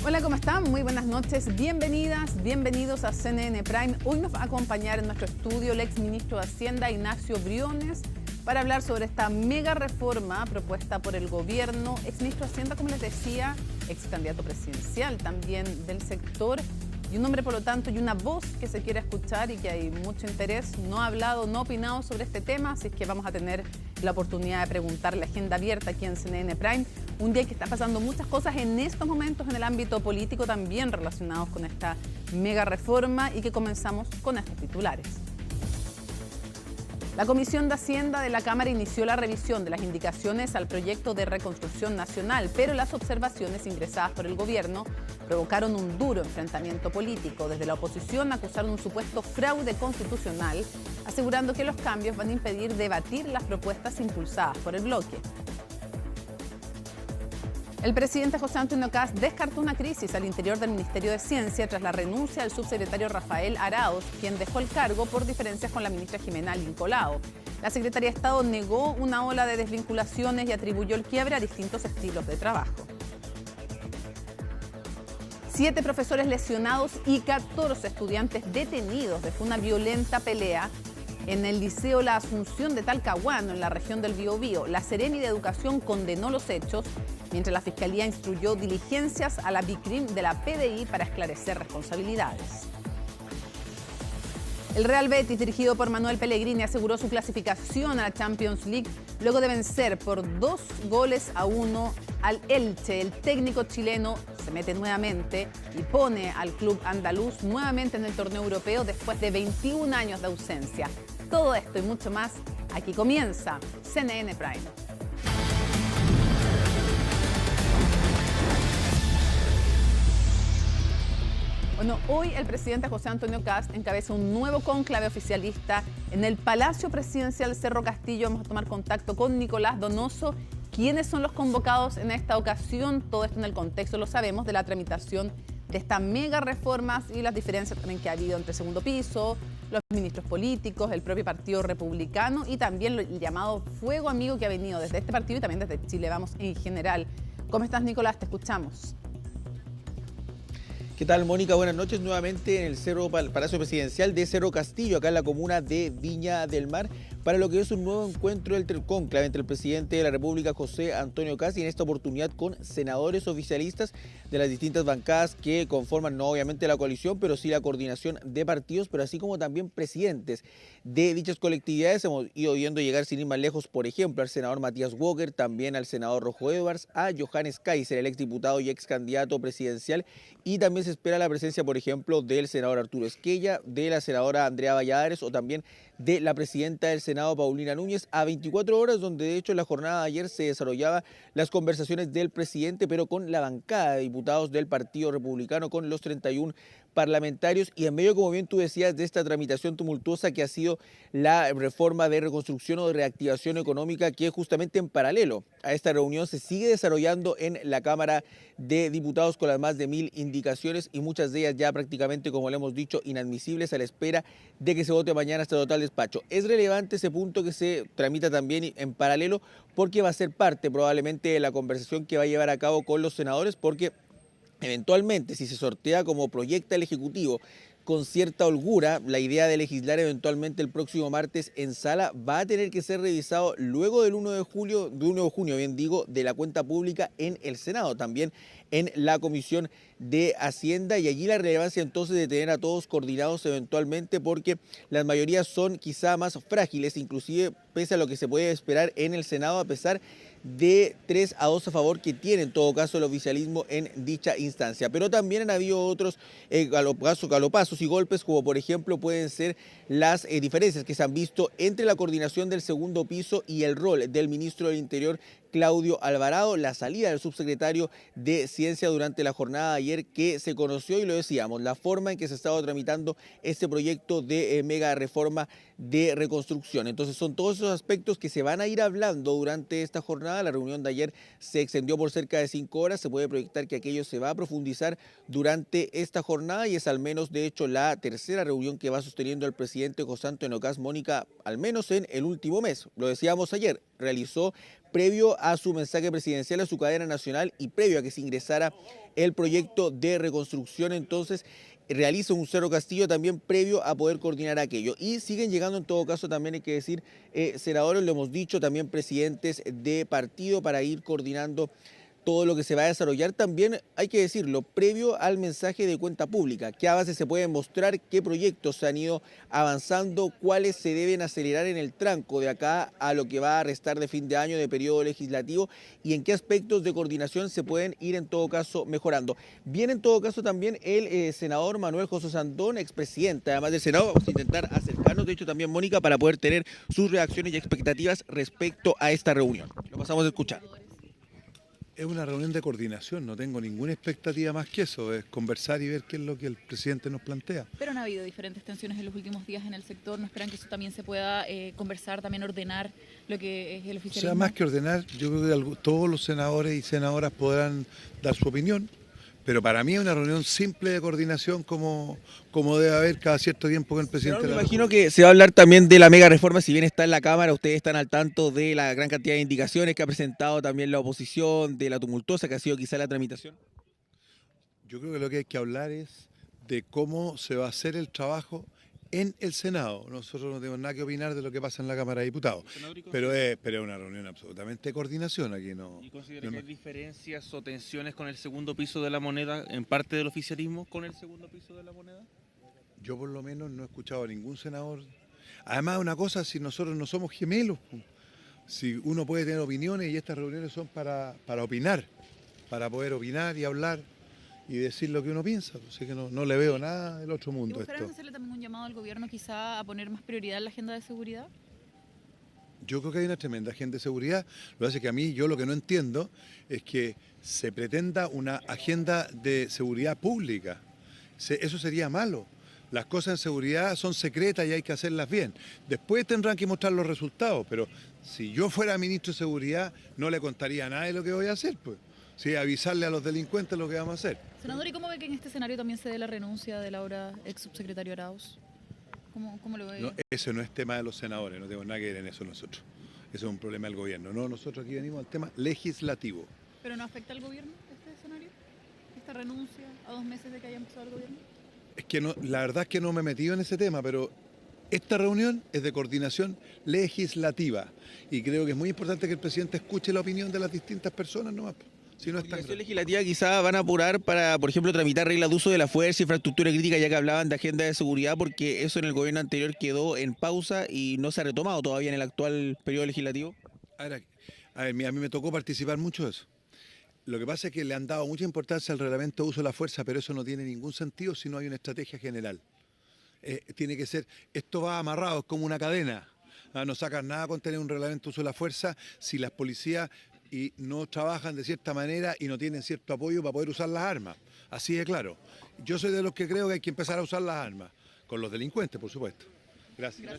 Hola, ¿cómo están? Muy buenas noches. Bienvenidas, bienvenidos a CNN Prime. Hoy nos va a acompañar en nuestro estudio el exministro de Hacienda, Ignacio Briones, para hablar sobre esta mega reforma propuesta por el gobierno. Exministro de Hacienda, como les decía, ex candidato presidencial también del sector, y un hombre, por lo tanto, y una voz que se quiere escuchar y que hay mucho interés. No ha hablado, no ha opinado sobre este tema, así que vamos a tener la oportunidad de preguntarle. Agenda abierta aquí en CNN Prime. Un día que está pasando muchas cosas en estos momentos en el ámbito político también relacionados con esta mega reforma, y que comenzamos con estos titulares. La Comisión de Hacienda de la Cámara inició la revisión de las indicaciones al proyecto de reconstrucción nacional, pero las observaciones ingresadas por el gobierno provocaron un duro enfrentamiento político. Desde la oposición acusaron un supuesto fraude constitucional, asegurando que los cambios van a impedir debatir las propuestas impulsadas por el bloque. El presidente José Antonio Kast descartó una crisis al interior del Ministerio de Ciencia tras la renuncia del subsecretario Rafael Araoz, quien dejó el cargo por diferencias con la ministra Jimena Lincolao. La Secretaría de Estado negó una ola de desvinculaciones y atribuyó el quiebre a distintos estilos de trabajo. 7 profesores lesionados y 14 estudiantes detenidos desde una violenta pelea en el Liceo La Asunción de Talcahuano, en la región del Biobío. La Seremi de Educación condenó los hechos, mientras la Fiscalía instruyó diligencias a la BICRIM de la PDI para esclarecer responsabilidades. El Real Betis, dirigido por Manuel Pellegrini, aseguró su clasificación a la Champions League luego de vencer por 2-1 al Elche. El técnico chileno se mete nuevamente y pone al club andaluz nuevamente en el torneo europeo después de 21 años de ausencia. Todo esto y mucho más, aquí comienza CNN Prime. Bueno, hoy el presidente José Antonio Kast encabeza un nuevo cónclave oficialista en el Palacio Presidencial Cerro Castillo. Vamos a tomar contacto con Nicolás Donoso. ¿Quiénes son los convocados en esta ocasión? Todo esto en el contexto, lo sabemos, de la tramitación de estas mega reformas y las diferencias también que ha habido entre segundo piso, los ministros políticos, el propio Partido Republicano y también el llamado fuego amigo que ha venido desde este partido y también desde Chile Vamos en general. ¿Cómo estás, Nicolás? Te escuchamos. ¿Qué tal, Mónica? Buenas noches. Nuevamente en el Palacio Presidencial de Cerro Castillo, acá en la comuna de Viña del Mar, para lo que es un nuevo encuentro del cónclave entre el presidente de la República, José Antonio Kast, y en esta oportunidad con senadores oficialistas de las distintas bancadas que conforman no obviamente la coalición, pero sí la coordinación de partidos, pero así como también presidentes de dichas colectividades. Hemos ido viendo llegar sin ir más lejos, por ejemplo, al senador Matías Walker, también al senador Rojo Edwards, a Johannes Kaiser, el exdiputado y ex candidato presidencial, y también se espera la presencia, por ejemplo, del senador Arturo Esquella, de la senadora Andrea Valladares o también de la presidenta del Senado, Paulina Núñez, a 24 horas, donde de hecho en la jornada de ayer se desarrollaba las conversaciones del presidente, pero con la bancada de diputados del Partido Republicano, con los 31 parlamentarios, y en medio, como bien tú decías, de esta tramitación tumultuosa que ha sido la reforma de reconstrucción o de reactivación económica, que justamente en paralelo a esta reunión se sigue desarrollando en la Cámara de Diputados con las más de 1000 indicaciones y muchas de ellas ya prácticamente, como le hemos dicho, inadmisibles, a la espera de que se vote mañana hasta total despacho. Es relevante ese punto que se tramita también en paralelo, porque va a ser parte probablemente de la conversación que va a llevar a cabo con los senadores, porque eventualmente, si se sortea como proyecta el Ejecutivo con cierta holgura, la idea de legislar eventualmente el próximo martes en sala, va a tener que ser revisado luego del 1 de junio, bien digo, de la cuenta pública en el Senado, también en la Comisión de Hacienda, y allí la relevancia entonces de tener a todos coordinados eventualmente, porque las mayorías son quizá más frágiles, inclusive pese a lo que se puede esperar en el Senado, a pesar de 3-2 a favor que tiene en todo caso el oficialismo en dicha instancia. Pero también han habido otros galopazos y golpes, como por ejemplo pueden ser las diferencias que se han visto entre la coordinación del segundo piso y el rol del ministro del Interior, Claudio Alvarado, la salida del subsecretario de Ciencia durante la jornada de ayer, que se conoció, y lo decíamos, la forma en que se estaba tramitando este proyecto de mega reforma de reconstrucción. Entonces son todos esos aspectos que se van a ir hablando durante esta jornada. La reunión de ayer se extendió por cerca de 5 horas, se puede proyectar que aquello se va a profundizar durante esta jornada, y es al menos de hecho la tercera reunión que va sosteniendo el presidente José Antonio Kast, Mónica, al menos en el último mes. Lo decíamos ayer, realizó previo a su mensaje presidencial a su cadena nacional y previo a que se ingresara el proyecto de reconstrucción. Entonces realiza un Cerro Castillo también previo a poder coordinar aquello. Y siguen llegando en todo caso, también hay que decir, senadores, lo hemos dicho, también presidentes de partido para ir coordinando todo lo que se va a desarrollar. También hay que decirlo, previo al mensaje de cuenta pública, qué avances se pueden mostrar, qué proyectos se han ido avanzando, cuáles se deben acelerar en el tranco de acá a lo que va a restar de fin de año de periodo legislativo y en qué aspectos de coordinación se pueden ir en todo caso mejorando. Viene en todo caso también el senador Manuel José Sandón, expresidente además del Senado. Vamos a intentar acercarnos, de hecho también Mónica, para poder tener sus reacciones y expectativas respecto a esta reunión. Lo pasamos a escuchar. Es una reunión de coordinación, no tengo ninguna expectativa más que eso, es conversar y ver qué es lo que el presidente nos plantea. Pero han habido diferentes tensiones en los últimos días en el sector, ¿no esperan que eso también se pueda conversar, también ordenar lo que es el oficialismo? O sea, más que ordenar, yo creo que todos los senadores y senadoras podrán dar su opinión, pero para mí es una reunión simple de coordinación como debe haber cada cierto tiempo con el presidente. Me imagino que se va a hablar también de la mega reforma, si bien está en la Cámara, ustedes están al tanto de la gran cantidad de indicaciones que ha presentado también la oposición, de la tumultuosa que ha sido quizá la tramitación. Yo creo que lo que hay que hablar es de cómo se va a hacer el trabajo en el Senado. Nosotros no tenemos nada que opinar de lo que pasa en la Cámara de Diputados, pero es una reunión absolutamente de coordinación aquí. ¿Y considera que hay diferencias o tensiones con el segundo piso de la moneda en parte del oficialismo con el segundo piso de la moneda? Yo por lo menos no he escuchado a ningún senador. Además, una cosa, si nosotros no somos gemelos, si uno puede tener opiniones y estas reuniones son para opinar, para poder opinar y hablar y decir lo que uno piensa, así que no le veo nada del otro mundo. ¿Esperan hacerle también un llamado al gobierno quizá a poner más prioridad en la agenda de seguridad? Yo creo que hay una tremenda agenda de seguridad. Lo que pasa es que a mí, yo lo que no entiendo es que se pretenda una agenda de seguridad pública. Eso sería malo. Las cosas en seguridad son secretas y hay que hacerlas bien. Después tendrán que mostrar los resultados, pero si yo fuera ministro de Seguridad no le contaría nada de lo que voy a hacer, pues. Sí, avisarle a los delincuentes lo que vamos a hacer. Senador, ¿y cómo ve que en este escenario también se dé la renuncia del ahora ex subsecretario Arauz? ¿Cómo lo ve? No, ese no es tema de los senadores, no tenemos nada que ver en eso nosotros. Eso es un problema del gobierno. No, nosotros aquí venimos al tema legislativo. ¿Pero no afecta al gobierno este escenario? ¿Esta renuncia a 2 meses de que haya empezado el gobierno? Es que no, la verdad es que no me he metido en ese tema, pero esta reunión es de coordinación legislativa y creo que es muy importante que el presidente escuche la opinión de las distintas personas nomás. Si no la Comisión legislativa quizá van a apurar para, por ejemplo, tramitar reglas de uso de la fuerza, infraestructura crítica, ya que hablaban de agenda de seguridad, porque eso en el gobierno anterior quedó en pausa y no se ha retomado todavía en el actual periodo legislativo. A ver, a mí me tocó participar mucho de eso. Lo que pasa es que le han dado mucha importancia al reglamento de uso de la fuerza, pero eso no tiene ningún sentido si no hay una estrategia general. Tiene que ser, esto va amarrado, es como una cadena. No sacan nada con tener un reglamento de uso de la fuerza si las policías y no trabajan de cierta manera y no tienen cierto apoyo para poder usar las armas. Así de claro. Yo soy de los que creo que hay que empezar a usar las armas, con los delincuentes, por supuesto. Gracias.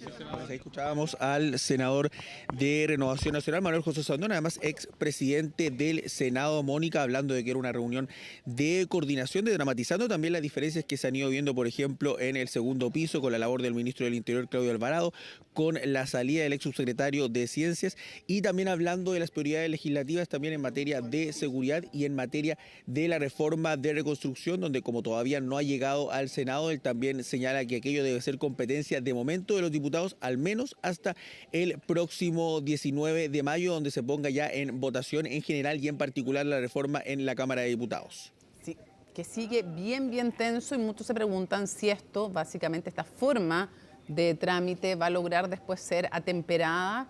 Ahí escuchábamos al senador de Renovación Nacional, Manuel José Sandón, además expresidente del Senado, Mónica, hablando de que era una reunión de coordinación, de dramatizando también las diferencias que se han ido viendo, por ejemplo, en el segundo piso, con la labor del ministro del Interior, Claudio Alvarado, con la salida del ex subsecretario de Ciencias y también hablando de las prioridades legislativas también en materia de seguridad y en materia de la reforma de reconstrucción, donde como todavía no ha llegado al Senado, él también señala que aquello debe ser competencia de momento de los diputados, al menos hasta el próximo 19 de mayo, donde se ponga ya en votación en general y en particular la reforma en la Cámara de Diputados. Sí, que sigue bien tenso y muchos se preguntan si esto, básicamente esta forma de trámite va a lograr después ser atemperada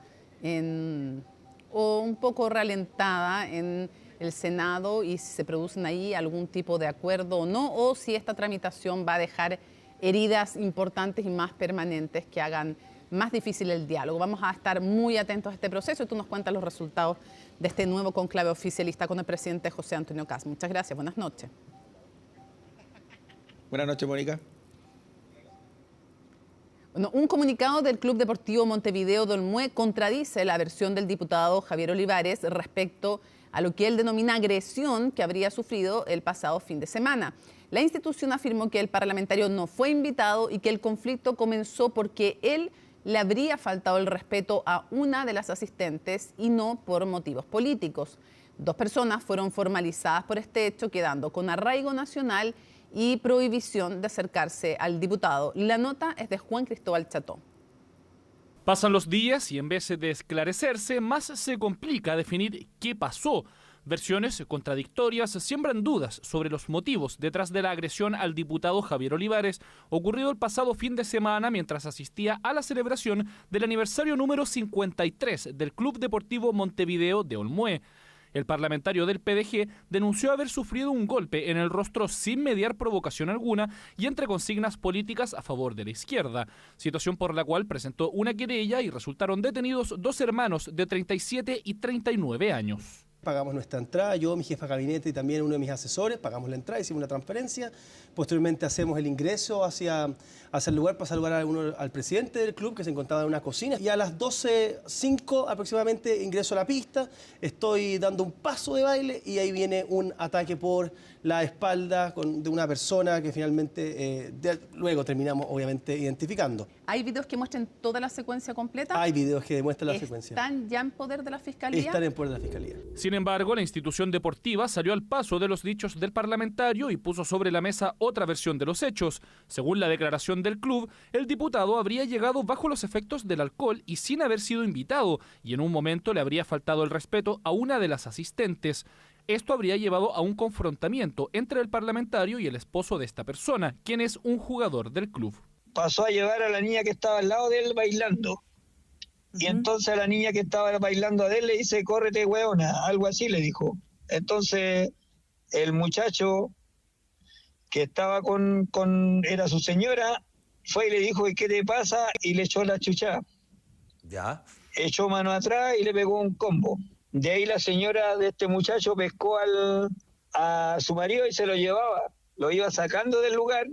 o un poco ralentada en el Senado y si se producen ahí algún tipo de acuerdo o no, o si esta tramitación va a dejar heridas importantes y más permanentes que hagan más difícil el diálogo. Vamos a estar muy atentos a este proceso y tú nos cuentas los resultados de este nuevo conclave oficialista con el presidente José Antonio Kast. Muchas gracias, buenas noches. Buenas noches, Mónica. Bueno, un comunicado del Club Deportivo Montevideo Dolmué contradice la versión del diputado Javier Olivares respecto a lo que él denomina agresión que habría sufrido el pasado fin de semana. La institución afirmó que el parlamentario no fue invitado y que el conflicto comenzó porque él le habría faltado el respeto a una de las asistentes y no por motivos políticos. 2 personas fueron formalizadas por este hecho, quedando con arraigo nacional y prohibición de acercarse al diputado. La nota es de Juan Cristóbal Cható. Pasan los días y en vez de esclarecerse, más se complica definir qué pasó. Versiones contradictorias siembran dudas sobre los motivos detrás de la agresión al diputado Javier Olivares, ocurrido el pasado fin de semana mientras asistía a la celebración del aniversario número 53 del Club Deportivo Montevideo de Olmué. El parlamentario del PDG denunció haber sufrido un golpe en el rostro sin mediar provocación alguna y entre consignas políticas a favor de la izquierda, situación por la cual presentó una querella y resultaron detenidos 2 hermanos de 37 y 39 años. Pagamos nuestra entrada, yo, mi jefa de gabinete y también uno de mis asesores, pagamos la entrada, hicimos una transferencia, posteriormente hacemos el ingreso hacia el lugar para saludar al presidente del club que se encontraba en una cocina y a las 12:05 aproximadamente ingreso a la pista, estoy dando un paso de baile y ahí viene un ataque por la espalda de una persona que finalmente luego terminamos obviamente identificando. ¿Hay videos que muestren toda la secuencia completa? Hay videos que demuestran la secuencia. ¿Están ya en poder de la Fiscalía? Están en poder de la Fiscalía. Sin embargo, la institución deportiva salió al paso de los dichos del parlamentario y puso sobre la mesa otra versión de los hechos. Según la declaración del club, el diputado habría llegado bajo los efectos del alcohol y sin haber sido invitado, y en un momento le habría faltado el respeto a una de las asistentes. Esto habría llevado a un confrontamiento entre el parlamentario y el esposo de esta persona, quien es un jugador del club. Pasó a llevar a la niña que estaba al lado de él bailando. Y entonces a la niña que estaba bailando a él le dice, córrete, hueona, algo así le dijo. Entonces el muchacho que estaba era su señora, fue y le dijo, ¿y qué te pasa? Y le echó la chucha. ¿Ya? Echó mano atrás y le pegó un combo. De ahí la señora de este muchacho pescó a su marido y se lo llevaba. Lo iba sacando del lugar.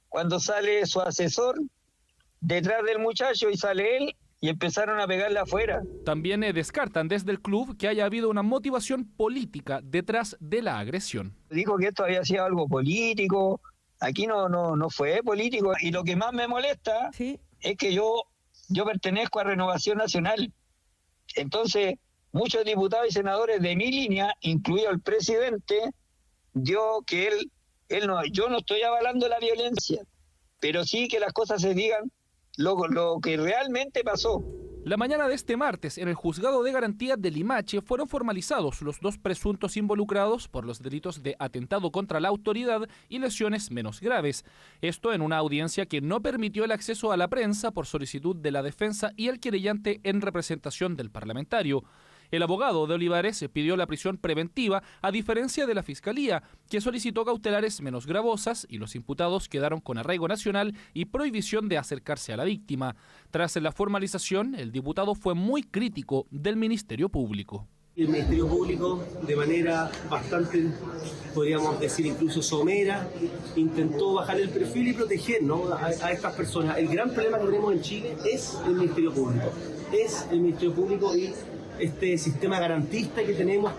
Cuando sale su asesor detrás del muchacho y sale él, y empezaron a pegarle afuera. También descartan desde el club que haya habido una motivación política detrás de la agresión. Dijo que esto había sido algo político. Aquí no fue político. Y lo que más me molesta es que yo pertenezco a Renovación Nacional. Entonces, muchos diputados y senadores de mi línea, incluido el presidente, dio que yo no estoy avalando la violencia, pero sí que las cosas se digan lo que realmente pasó. La mañana de este martes, en el Juzgado de Garantía de Limache, fueron formalizados los 2 presuntos involucrados por los delitos de atentado contra la autoridad y lesiones menos graves. Esto en una audiencia que no permitió el acceso a la prensa por solicitud de la defensa y el querellante en representación del parlamentario. El abogado de Olivares pidió la prisión preventiva, a diferencia de la Fiscalía, que solicitó cautelares menos gravosas y los imputados quedaron con arraigo nacional y prohibición de acercarse a la víctima. Tras la formalización, el diputado fue muy crítico del Ministerio Público. El Ministerio Público, de manera bastante, podríamos decir incluso somera, intentó bajar el perfil y proteger, ¿no?, a estas personas. El gran problema que tenemos en Chile es el Ministerio Público. Es el Ministerio Público y este sistema garantista que tenemos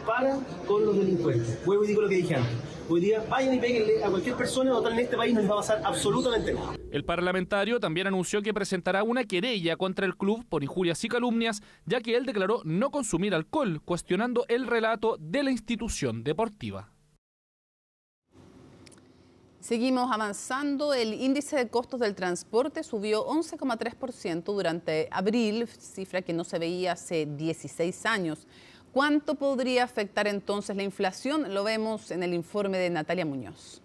con los delincuentes. Vuelvo y digo lo que dije antes. Hoy día vayan y péguenle a cualquier persona, total en este país no les va a pasar absolutamente nada. El parlamentario también anunció que presentará una querella contra el club por injurias y calumnias, ya que él declaró no consumir alcohol, cuestionando el relato de la institución deportiva. Seguimos avanzando. El índice de costos del transporte subió 11,3% durante abril, cifra que no se veía hace 16 años. ¿Cuánto podría afectar entonces la inflación? Lo vemos en el informe de Natalia Muñoz.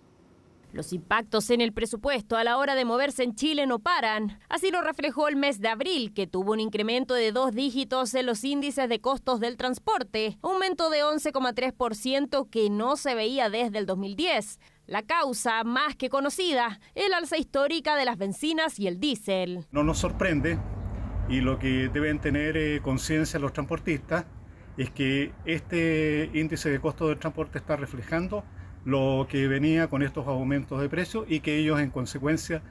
Los impactos en el presupuesto a la hora de moverse en Chile no paran. Así lo reflejó el mes de abril, que tuvo un incremento de 2 dígitos en los índices de costos del transporte, aumento de 11,3% que no se veía desde el 2010. La causa, más que conocida, el alza histórica de las bencinas y el diésel. No nos sorprende, y lo que deben tener conciencia los transportistas es que este índice de costo del transporte está reflejando lo que venía con estos aumentos de precios y que ellos en consecuencia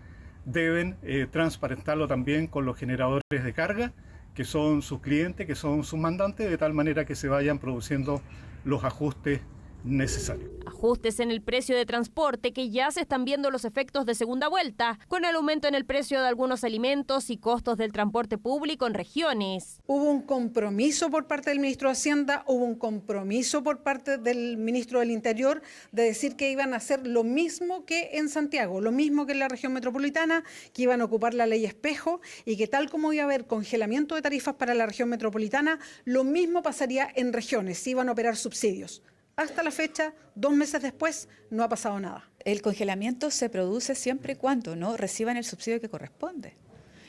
deben transparentarlo también con los generadores de carga, que son sus clientes, que son sus mandantes, de tal manera que se vayan produciendo los ajustes necesario. Ajustes en el precio de transporte que ya se están viendo los efectos de segunda vuelta, con el aumento en el precio de algunos alimentos y costos del transporte público en regiones. Hubo un compromiso por parte del ministro de Hacienda, hubo un compromiso por parte del ministro del Interior de decir que iban a hacer lo mismo que en Santiago, lo mismo que en la región metropolitana, que iban a ocupar la ley espejo y que tal como iba a haber congelamiento de tarifas para la región metropolitana, lo mismo pasaría en regiones, se iban a operar subsidios. Hasta la fecha, 2 meses después, no ha pasado nada. El congelamiento se produce siempre y cuando no reciban el subsidio que corresponde.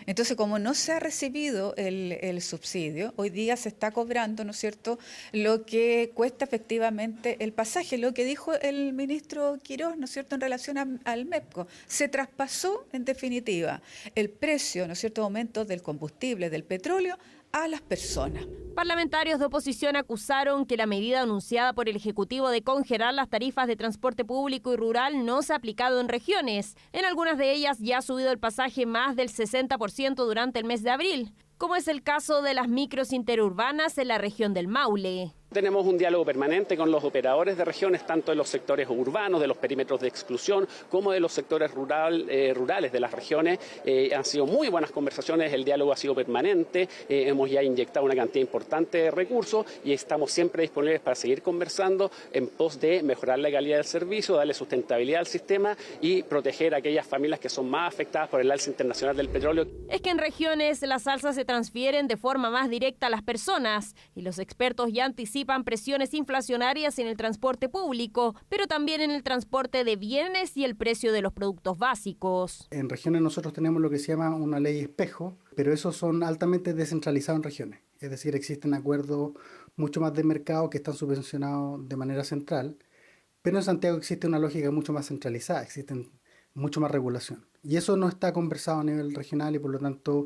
Entonces, como no se ha recibido el subsidio, hoy día se está cobrando, ¿no es cierto?, lo que cuesta efectivamente el pasaje, lo que dijo el ministro Quirós, ¿no es cierto?, en relación al MEPCO. Se traspasó, en definitiva, el precio, ¿no es cierto?, aumento del combustible, del petróleo, a las personas. Parlamentarios de oposición acusaron que la medida anunciada por el Ejecutivo de congelar las tarifas de transporte público y rural no se ha aplicado en regiones. En algunas de ellas ya ha subido el pasaje más del 60% durante el mes de abril, como es el caso de las micros interurbanas en la región del Maule. Tenemos un diálogo permanente con los operadores de regiones, tanto de los sectores urbanos, de los perímetros de exclusión, como de los sectores rurales de las regiones. Han sido muy buenas conversaciones, el diálogo ha sido permanente, hemos ya inyectado una cantidad importante de recursos y estamos siempre disponibles para seguir conversando en pos de mejorar la calidad del servicio, darle sustentabilidad al sistema y proteger a aquellas familias que son más afectadas por el alza internacional del petróleo. Es que en regiones las alzas se transfieren de forma más directa a las personas y los expertos ya anticipan presiones inflacionarias en el transporte público, pero también en el transporte de bienes y el precio de los productos básicos. En regiones nosotros tenemos lo que se llama una ley espejo, pero esos son altamente descentralizados en regiones. Es decir, existen acuerdos mucho más de mercado que están subvencionados de manera central, pero en Santiago existe una lógica mucho más centralizada, existen mucho más regulación. Y eso no está conversado a nivel regional y por lo tanto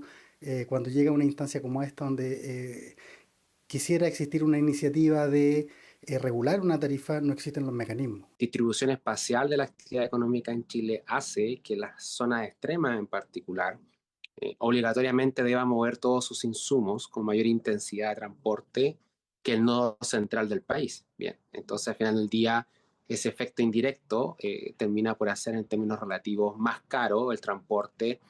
cuando llega una instancia como esta donde quisiera existir una iniciativa de regular una tarifa, no existen los mecanismos. Distribución espacial de la actividad económica en Chile hace que las zonas extremas en particular obligatoriamente deban mover todos sus insumos con mayor intensidad de transporte que el nodo central del país. Bien, entonces al final del día ese efecto indirecto termina por hacer en términos relativos más caro el transporte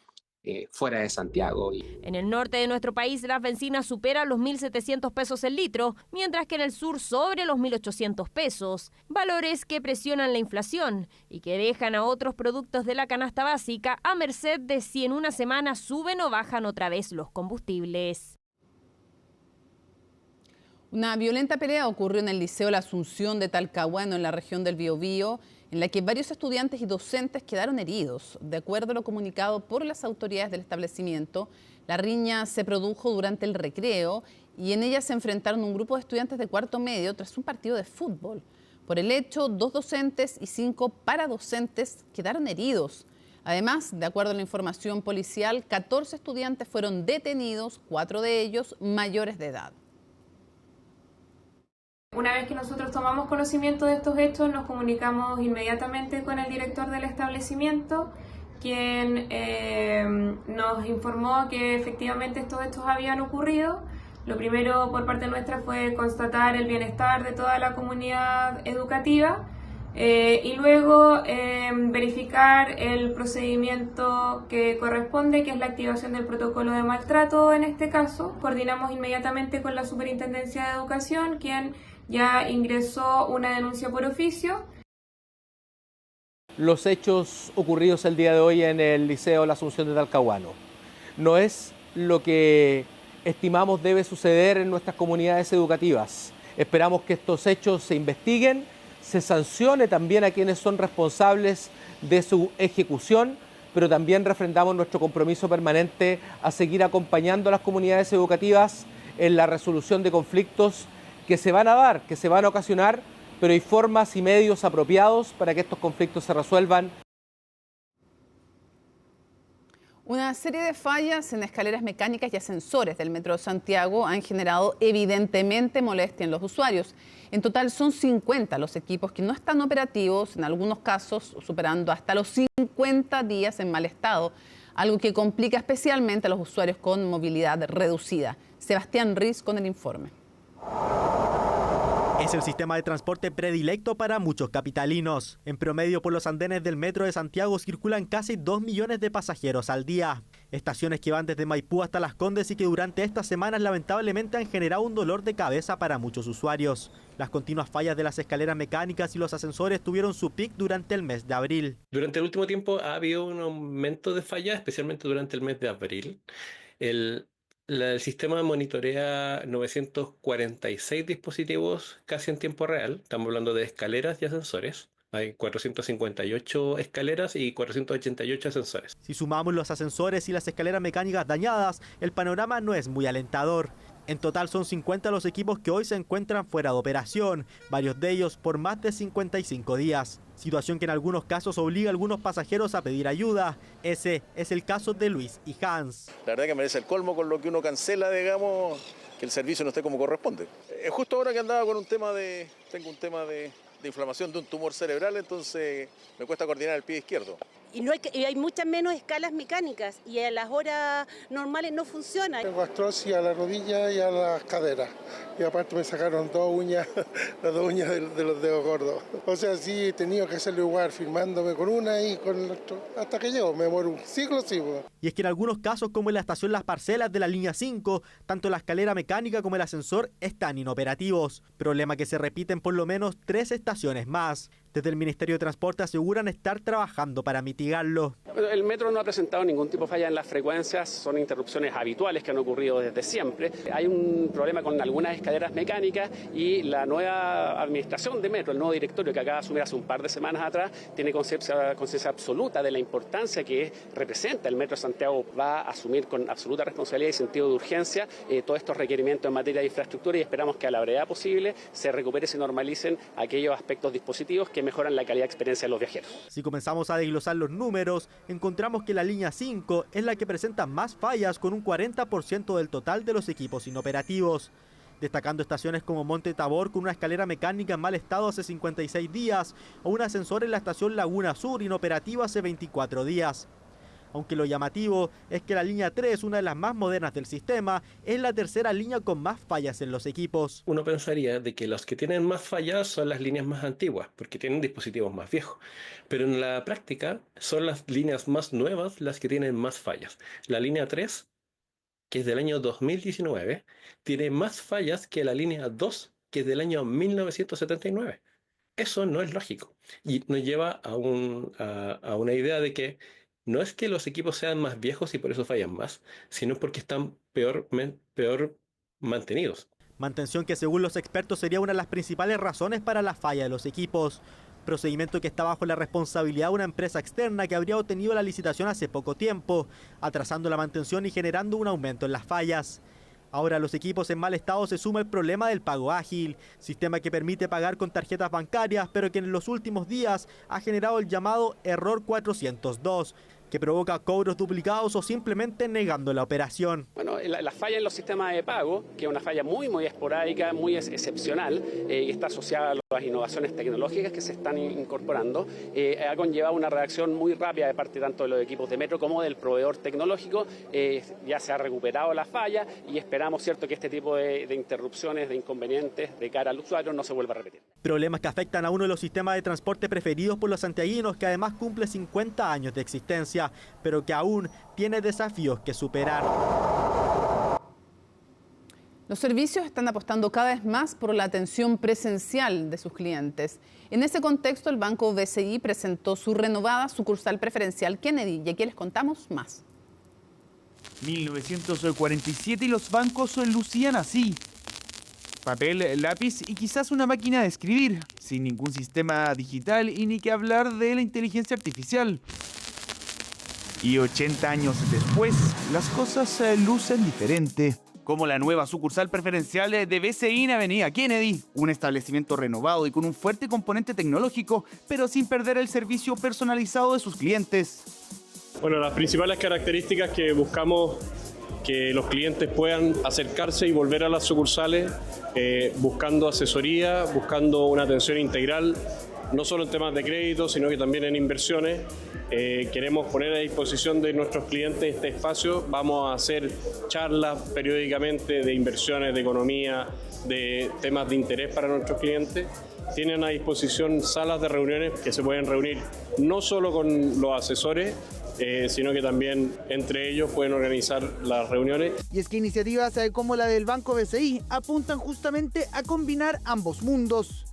fuera de Santiago. En el norte de nuestro país las bencinas superan los 1.700 pesos el litro, mientras que en el sur sobre los 1.800 pesos. Valores que presionan la inflación y que dejan a otros productos de la canasta básica a merced de si en una semana suben o bajan otra vez los combustibles. Una violenta pelea ocurrió en el Liceo La Asunción de Talcahuano, en la región del Biobío, en la que varios estudiantes y docentes quedaron heridos. De acuerdo a lo comunicado por las autoridades del establecimiento, la riña se produjo durante el recreo y en ella se enfrentaron un grupo de estudiantes de cuarto medio tras un partido de fútbol. Por el hecho, 2 docentes y 5 paradocentes quedaron heridos. Además, de acuerdo a la información policial, 14 estudiantes fueron detenidos, 4 de ellos mayores de edad. Una vez que nosotros tomamos conocimiento de estos hechos, nos comunicamos inmediatamente con el director del establecimiento, quien nos informó que efectivamente estos hechos habían ocurrido. Lo primero por parte nuestra fue constatar el bienestar de toda la comunidad educativa y luego verificar el procedimiento que corresponde, que es la activación del protocolo de maltrato en este caso. Coordinamos inmediatamente con la Superintendencia de Educación, quien ya ingresó una denuncia por oficio. Los hechos ocurridos el día de hoy en el Liceo La Asunción de Talcahuano no es lo que estimamos debe suceder en nuestras comunidades educativas. Esperamos que estos hechos se investiguen, se sancione también a quienes son responsables de su ejecución, pero también refrendamos nuestro compromiso permanente a seguir acompañando a las comunidades educativas en la resolución de conflictos que se van a dar, que se van a ocasionar, pero hay formas y medios apropiados para que estos conflictos se resuelvan. Una serie de fallas en escaleras mecánicas y ascensores del Metro de Santiago han generado evidentemente molestia en los usuarios. En total son 50 los equipos que no están operativos, en algunos casos superando hasta los 50 días en mal estado, algo que complica especialmente a los usuarios con movilidad reducida. Sebastián Riz con el informe. Es el sistema de transporte predilecto para muchos capitalinos. En promedio, por los andenes del Metro de Santiago circulan casi 2 millones de pasajeros al día. Estaciones que van desde Maipú hasta Las Condes y que durante estas semanas lamentablemente han generado un dolor de cabeza para muchos usuarios. Las continuas fallas de las escaleras mecánicas y los ascensores tuvieron su pic durante el mes de abril. Durante el último tiempo ha habido un aumento de fallas, especialmente durante el mes de abril. El sistema monitorea 946 dispositivos casi en tiempo real. Estamos hablando de escaleras y ascensores. Hay 458 escaleras y 488 ascensores. Si sumamos los ascensores y las escaleras mecánicas dañadas, el panorama no es muy alentador. En total son 50 los equipos que hoy se encuentran fuera de operación, varios de ellos por más de 55 días. Situación que en algunos casos obliga a algunos pasajeros a pedir ayuda. Ese es el caso de Luis y Hans. La verdad que merece el colmo con lo que uno cancela, digamos, que el servicio no esté como corresponde. Justo ahora que andaba con tengo un tema de inflamación de un tumor cerebral, entonces me cuesta coordinar el pie izquierdo. Y hay muchas menos escalas mecánicas y a las horas normales no funciona. Tengo artrosis a la rodilla y a las caderas. Y aparte me sacaron las dos uñas de los dedos gordos. O sea, sí he tenido que hacerlo igual, firmándome con una y con la otra. Hasta que llego, me muero un siglo, sí. Y es que en algunos casos, como en la estación Las Parcelas de la línea 5, tanto la escalera mecánica como el ascensor están inoperativos. Problema que se repite en por lo menos 3 estaciones más. Desde el Ministerio de Transporte aseguran estar trabajando para mitigarlo. El metro no ha presentado ningún tipo de falla en las frecuencias, son interrupciones habituales que han ocurrido desde siempre. Hay un problema con algunas escaleras mecánicas y la nueva administración de metro, el nuevo directorio que acaba de asumir hace un par de semanas atrás, tiene conciencia absoluta de la importancia que representa el metro de Santiago. Va a asumir con absoluta responsabilidad y sentido de urgencia todos estos requerimientos en materia de infraestructura y esperamos que a la brevedad posible se recupere y se normalicen aquellos aspectos dispositivos que mejoran la calidad de experiencia de los viajeros. Si comenzamos a desglosar los números, encontramos que la línea 5 es la que presenta más fallas con un 40% del total de los equipos inoperativos. Destacando estaciones como Monte Tabor con una escalera mecánica en mal estado hace 56 días o un ascensor en la estación Laguna Sur inoperativo hace 24 días. Aunque lo llamativo es que la línea 3, una de las más modernas del sistema, es la tercera línea con más fallas en los equipos. Uno pensaría de que los que tienen más fallas son las líneas más antiguas, porque tienen dispositivos más viejos. Pero en la práctica son las líneas más nuevas las que tienen más fallas. La línea 3, que es del año 2019, tiene más fallas que la línea 2, que es del año 1979. Eso no es lógico. Y nos lleva a una idea de que no es que los equipos sean más viejos y por eso fallan más, sino porque están peor mantenidos. Mantención que según los expertos sería una de las principales razones para la falla de los equipos. Procedimiento que está bajo la responsabilidad de una empresa externa que habría obtenido la licitación hace poco tiempo, atrasando la mantención y generando un aumento en las fallas. Ahora a los equipos en mal estado se suma el problema del pago ágil, sistema que permite pagar con tarjetas bancarias, pero que en los últimos días ha generado el llamado error 402, que provoca cobros duplicados o simplemente negando la operación. Bueno, la falla en los sistemas de pago, que es una falla muy esporádica, muy excepcional, y está asociada a las innovaciones tecnológicas que se están incorporando, ha conllevado una reacción muy rápida de parte tanto de los equipos de metro como del proveedor tecnológico. Ya se ha recuperado la falla y esperamos, cierto, que este tipo de interrupciones, de inconvenientes de cara al usuario no se vuelva a repetir. Problemas que afectan a uno de los sistemas de transporte preferidos por los santiaguinos, que además cumple 50 años de existencia, pero que aún tiene desafíos que superar. Los servicios están apostando cada vez más por la atención presencial de sus clientes. En ese contexto, el Banco BCI presentó su renovada sucursal preferencial Kennedy y aquí les contamos más. 1947 y los bancos lucían así. Papel, lápiz y quizás una máquina de escribir, sin ningún sistema digital y ni que hablar de la inteligencia artificial. Y 80 años después, las cosas lucen diferente. Como la nueva sucursal preferencial de BCI en Avenida Kennedy, un establecimiento renovado y con un fuerte componente tecnológico, pero sin perder el servicio personalizado de sus clientes. Bueno, las principales características que buscamos que los clientes puedan acercarse y volver a las sucursales buscando asesoría, buscando una atención integral, no solo en temas de crédito, sino que también en inversiones. Queremos poner a disposición de nuestros clientes este espacio. Vamos a hacer charlas periódicamente de inversiones, de economía, de temas de interés para nuestros clientes. Tienen a disposición salas de reuniones que se pueden reunir no solo con los asesores, sino que también entre ellos pueden organizar las reuniones. Y es que iniciativas como la del Banco BCI apuntan justamente a combinar ambos mundos.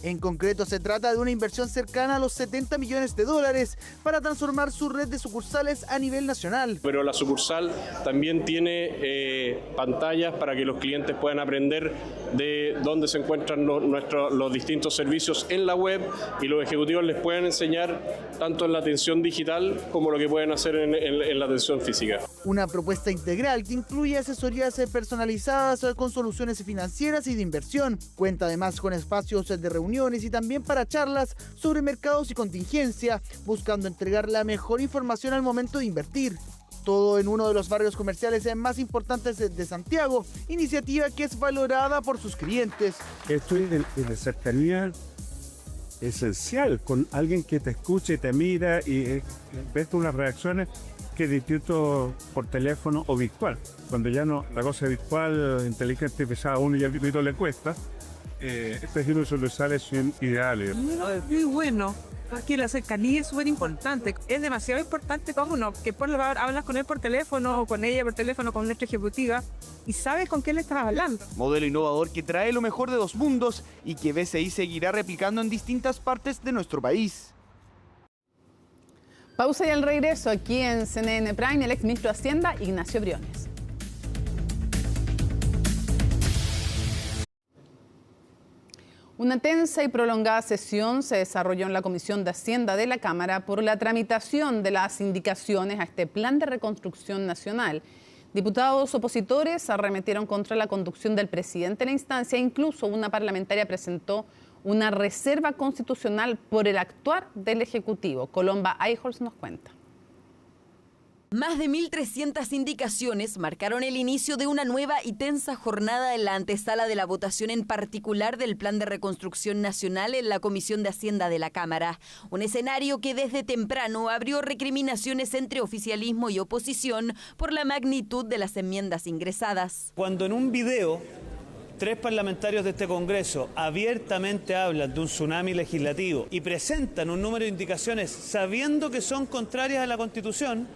En concreto, se trata de una inversión cercana a los 70 millones de dólares para transformar su red de sucursales a nivel nacional. Pero la sucursal también tiene pantallas para que los clientes puedan aprender de dónde se encuentran los distintos servicios en la web y los ejecutivos les pueden enseñar tanto en la atención digital como lo que pueden hacer en la atención física. Una propuesta integral que incluye asesorías personalizadas con soluciones financieras y de inversión. Cuenta además con espacios de reunión y también para charlas sobre mercados y contingencia, buscando entregar la mejor información al momento de invertir. Todo en uno de los barrios comerciales más importantes de Santiago, iniciativa que es valorada por sus clientes. Estoy de cercanía esencial con alguien que te escuche, te mira y ves unas reacciones que es distinto por teléfono o virtual. Cuando ya no, la cosa virtual, inteligente, pesada, a uno ya le cuesta. Este giro soluciones son ideales. Es muy bueno, porque la cercanía es súper importante. Es demasiado importante como uno, que hablas con él por teléfono o con ella por teléfono, con nuestra ejecutiva, y sabes con quién le estás hablando. Modelo innovador que trae lo mejor de dos mundos y que BCI seguirá replicando en distintas partes de nuestro país. Pausa y al regreso aquí en CNN Prime, el exministro de Hacienda, Ignacio Briones. Una tensa y prolongada sesión se desarrolló en la Comisión de Hacienda de la Cámara por la tramitación de las indicaciones a este Plan de Reconstrucción Nacional. Diputados opositores arremetieron contra la conducción del presidente de la instancia e incluso una parlamentaria presentó una reserva constitucional por el actuar del Ejecutivo. Colomba Eichholz nos cuenta. Más de 1.300 indicaciones marcaron el inicio de una nueva y tensa jornada en la antesala de la votación en particular del Plan de Reconstrucción Nacional en la Comisión de Hacienda de la Cámara. Un escenario que desde temprano abrió recriminaciones entre oficialismo y oposición por la magnitud de las enmiendas ingresadas. Cuando en un video 3 parlamentarios de este Congreso abiertamente hablan de un tsunami legislativo y presentan un número de indicaciones sabiendo que son contrarias a la Constitución,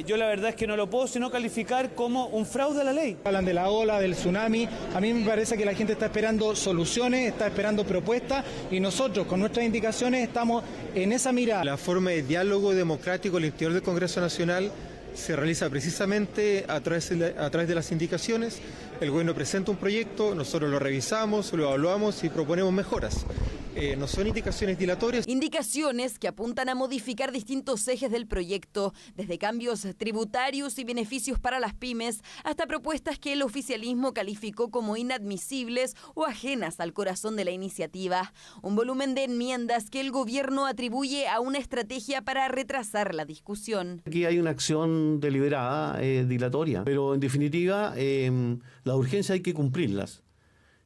yo la verdad es que no lo puedo sino calificar como un fraude a la ley. Hablan de la ola, del tsunami. A mí me parece que la gente está esperando soluciones, está esperando propuestas y nosotros con nuestras indicaciones estamos en esa mirada. La forma de diálogo democrático al interior del Congreso Nacional se realiza precisamente a través de las indicaciones. El gobierno presenta un proyecto, nosotros lo revisamos, lo evaluamos y proponemos mejoras. No son indicaciones dilatorias. Indicaciones que apuntan a modificar distintos ejes del proyecto, desde cambios tributarios y beneficios para las pymes, hasta propuestas que el oficialismo calificó como inadmisibles o ajenas al corazón de la iniciativa. Un volumen de enmiendas que el gobierno atribuye a una estrategia para retrasar la discusión. Aquí hay una acción deliberada, dilatoria, pero en definitiva las urgencias hay que cumplirlas.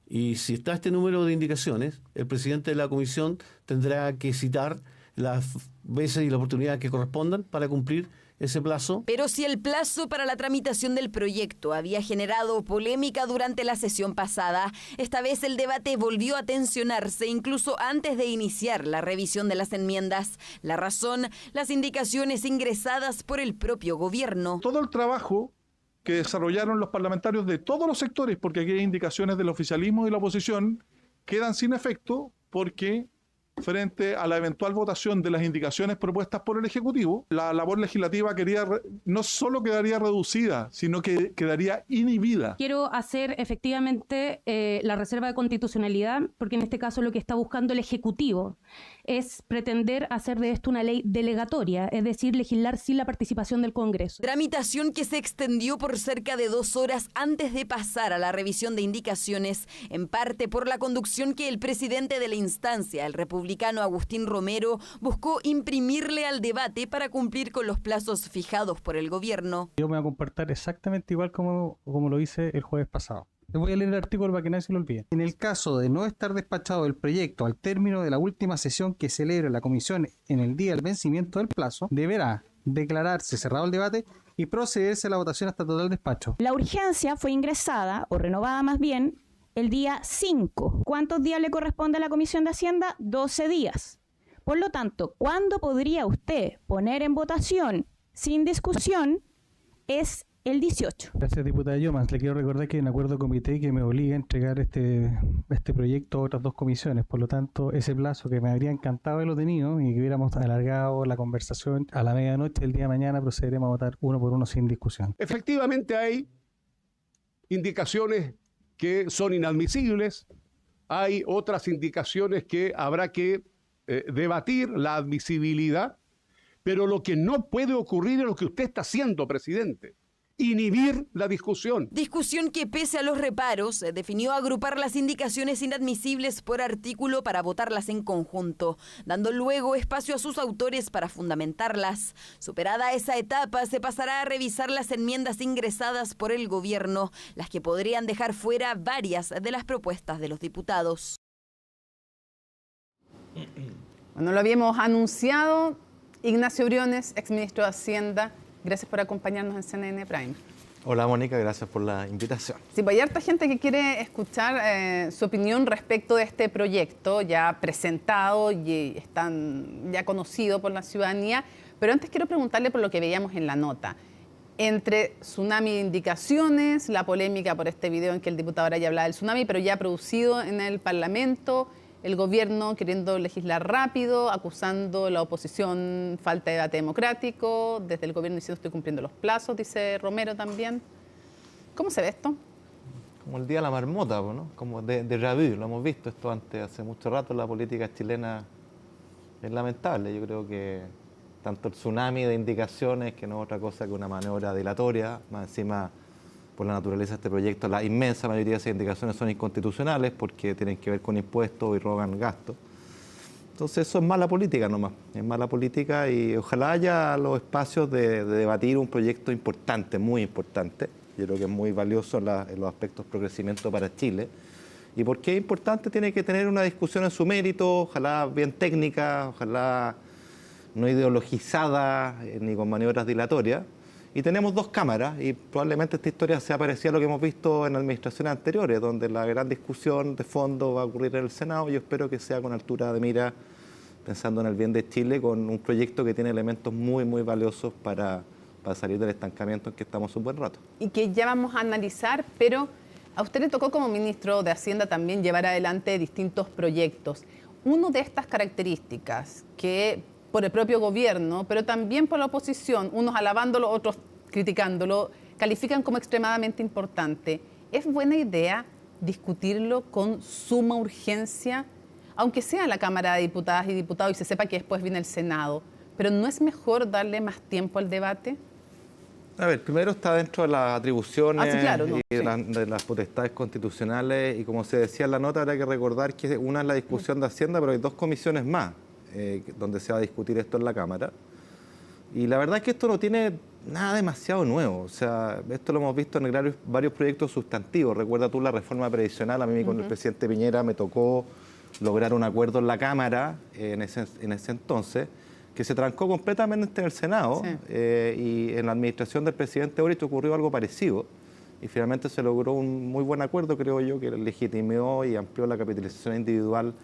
Y si está este número de indicaciones, el presidente de la comisión tendrá que citar las veces y la oportunidad que correspondan para cumplir ese plazo. Pero si el plazo para la tramitación del proyecto había generado polémica durante la sesión pasada, esta vez el debate volvió a tensionarse incluso antes de iniciar la revisión de las enmiendas. La razón, las indicaciones ingresadas por el propio gobierno. Todo el trabajo que desarrollaron los parlamentarios de todos los sectores, porque aquí hay indicaciones del oficialismo y la oposición, quedan sin efecto porque frente a la eventual votación de las indicaciones propuestas por el Ejecutivo, la labor legislativa no solo quedaría reducida, sino que quedaría inhibida. Quiero hacer efectivamente la reserva de constitucionalidad, porque en este caso lo que está buscando el Ejecutivo es pretender hacer de esto una ley delegatoria, es decir, legislar sin la participación del Congreso. Tramitación que se extendió por cerca de 2 horas antes de pasar a la revisión de indicaciones, en parte por la conducción que el presidente de la instancia, el republicano Agustín Romero, buscó imprimirle al debate para cumplir con los plazos fijados por el gobierno. Yo me voy a comportar exactamente igual como lo hice el jueves pasado. Les voy a leer el artículo para que nadie se lo olvide. En el caso de no estar despachado el proyecto al término de la última sesión que celebra la comisión en el día del vencimiento del plazo, deberá, declararse cerrado el debate y procederse a la votación hasta total despacho. La urgencia fue ingresada, o renovada más bien, el día 5. ¿Cuántos días le corresponde a la Comisión de Hacienda? 12 días. Por lo tanto, ¿cuándo podría usted poner en votación sin discusión? Es el 18. Gracias, diputada Llomas. Le quiero recordar que hay un acuerdo de comité que me obliga a entregar este proyecto a otras 2 comisiones. Por lo tanto, ese plazo que me habría encantado haberlo tenido y que hubiéramos alargado la conversación a la medianoche del día de mañana, procederemos a votar uno por uno sin discusión. Efectivamente hay indicaciones que son inadmisibles, hay otras indicaciones que habrá que debatir la admisibilidad, pero lo que no puede ocurrir es lo que usted está haciendo, presidente. Inhibir la discusión. Discusión que, pese a los reparos, definió agrupar las indicaciones inadmisibles por artículo para votarlas en conjunto, dando luego espacio a sus autores para fundamentarlas. Superada esa etapa, se pasará a revisar las enmiendas ingresadas por el gobierno, las que podrían dejar fuera varias de las propuestas de los diputados. Bueno, lo habíamos anunciado. Ignacio Briones, exministro de Hacienda, gracias por acompañarnos en CNN Prime. Hola Mónica, gracias por la invitación. Sí, pues hay harta gente que quiere escuchar su opinión respecto de este proyecto ya presentado y ya conocido por la ciudadanía, pero antes quiero preguntarle por lo que veíamos en la nota. Entre tsunami de indicaciones, la polémica por este video en que el diputado Araya hablaba del tsunami, pero ya producido en el Parlamento, el gobierno queriendo legislar rápido, acusando a la oposición falta de debate democrático, desde el gobierno diciendo estoy cumpliendo los plazos, dice Romero también. ¿Cómo se ve esto? Como el día de la marmota, ¿no? Como de vu, lo hemos visto esto antes, hace mucho rato. La política chilena es lamentable. Yo creo que tanto el tsunami de indicaciones, que no es otra cosa que una maniobra dilatoria, más encima por la naturaleza de este proyecto, la inmensa mayoría de esas indicaciones son inconstitucionales porque tienen que ver con impuestos y roban gastos. Entonces eso es mala política nomás, es mala política y ojalá haya los espacios de debatir un proyecto importante, muy importante. Yo creo que es muy valioso en los aspectos pro crecimiento para Chile. Y porque es importante, tiene que tener una discusión en su mérito, ojalá bien técnica, ojalá no ideologizada ni con maniobras dilatorias. Y tenemos 2 cámaras y probablemente esta historia sea parecida a lo que hemos visto en administraciones anteriores, donde la gran discusión de fondo va a ocurrir en el Senado. Yo espero que sea con altura de mira, pensando en el bien de Chile, con un proyecto que tiene elementos muy, muy valiosos para salir del estancamiento en que estamos un buen rato. Y que ya vamos a analizar, pero a usted le tocó como ministro de Hacienda también llevar adelante distintos proyectos. Uno de estas características que por el propio gobierno, pero también por la oposición, unos alabándolo, otros criticándolo, califican como extremadamente importante. ¿Es buena idea discutirlo con suma urgencia, aunque sea la Cámara de Diputadas y Diputados y se sepa que después viene el Senado? ¿Pero no es mejor darle más tiempo al debate? A ver, primero está dentro de las atribuciones sí, claro, no, y de las potestades constitucionales y como se decía en la nota, habrá que recordar que una es la discusión de Hacienda, pero hay 2 comisiones más donde se va a discutir esto en la Cámara. Y la verdad es que esto no tiene nada demasiado nuevo. O sea, esto lo hemos visto en varios proyectos sustantivos. Recuerda tú la reforma previsional. A mí con el presidente Piñera me tocó lograr un acuerdo en la Cámara en ese entonces, que se trancó completamente en el Senado. Y en la administración del presidente Boric ocurrió algo parecido. Y finalmente se logró un muy buen acuerdo, creo yo, que legitimó y amplió la capitalización individual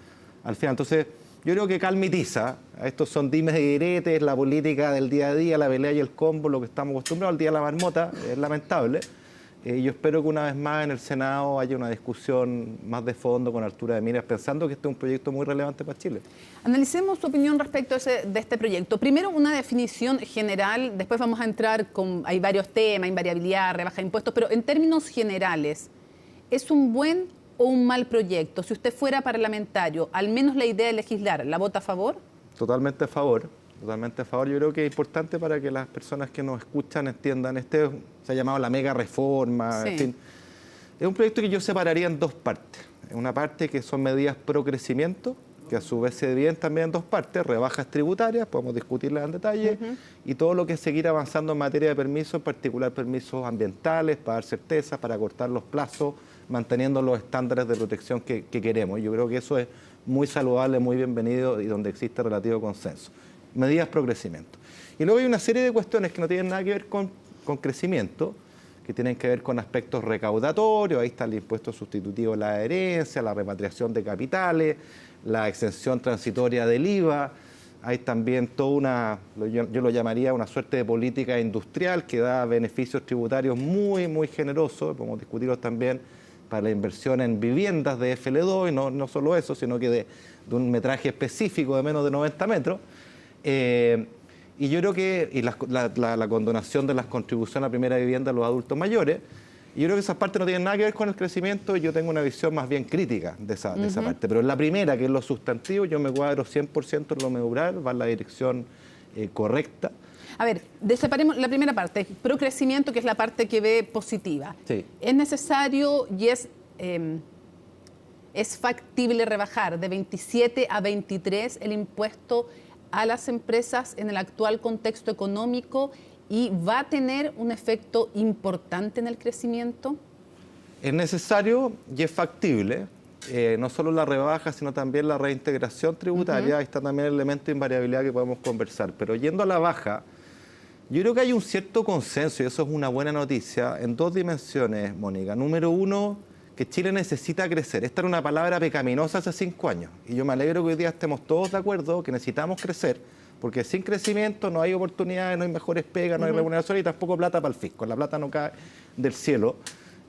al final. Entonces, yo creo que calmitiza. Estos son dimes y diretes, la política del día a día, la pelea y el combo, lo que estamos acostumbrados. El día de la marmota es lamentable. Yo espero que una vez más en el Senado haya una discusión más de fondo, con altura de miras, pensando que este es un proyecto muy relevante para Chile. Analicemos su opinión respecto de este proyecto. Primero, una definición general, después vamos a entrar con... Hay varios temas, invariabilidad, rebaja de impuestos, pero en términos generales, ¿es un buen o un mal proyecto? Si usted fuera parlamentario, al menos la idea de legislar, ¿la vota a favor? Totalmente a favor. Totalmente a favor. Yo creo que es importante para que las personas que nos escuchan entiendan. Se ha llamado la mega reforma, en fin. Es un proyecto que yo separaría en 2 partes. Una parte que son medidas pro crecimiento, que a su vez se dividen también en 2 partes, rebajas tributarias, podemos discutirlas en detalle, y todo lo que es seguir avanzando en materia de permisos, en particular permisos ambientales, para dar certeza, para cortar los plazos, manteniendo los estándares de protección que queremos. Yo creo que eso es muy saludable, muy bienvenido y donde existe relativo consenso. medidas pro crecimiento. Y luego hay una serie de cuestiones que no tienen nada que ver con crecimiento, que tienen que ver con aspectos recaudatorios. Ahí está el impuesto sustitutivo de la herencia, la repatriación de capitales, la exención transitoria del IVA. Hay también toda una, yo lo llamaría una suerte de política industrial que da beneficios tributarios muy, muy generosos, podemos discutirlos también para la inversión en viviendas de FL2, y no solo eso, sino que de un metraje específico de menos de 90 metros. Y yo creo que la condonación de las contribuciones a primera vivienda a los adultos mayores, y yo creo que esas partes no tienen nada que ver con el crecimiento, y yo tengo una visión más bien crítica de esa parte. Pero en la primera, que es lo sustantivo, yo me cuadro 100% en lo medular, va en la dirección correcta. A ver, separemos la primera parte, procrecimiento, que es la parte que ve positiva. Sí. Es necesario y es factible rebajar de 27 a 23 el impuesto a las empresas en el actual contexto económico, y va a tener un efecto importante en el crecimiento. Es necesario y es factible, no solo la rebaja, sino también la reintegración tributaria. Ahí está también el elemento de invariabilidad que podemos conversar. Pero yendo a la baja, yo creo que hay un cierto consenso, y eso es una buena noticia, en dos dimensiones, Mónica. Número uno, que Chile necesita crecer. Esta era una palabra pecaminosa hace 5 años, y yo me alegro que hoy día estemos todos de acuerdo que necesitamos crecer, porque sin crecimiento no hay oportunidades, no hay mejores pegas, no hay remuneración y tampoco plata para el fisco. La plata no cae del cielo.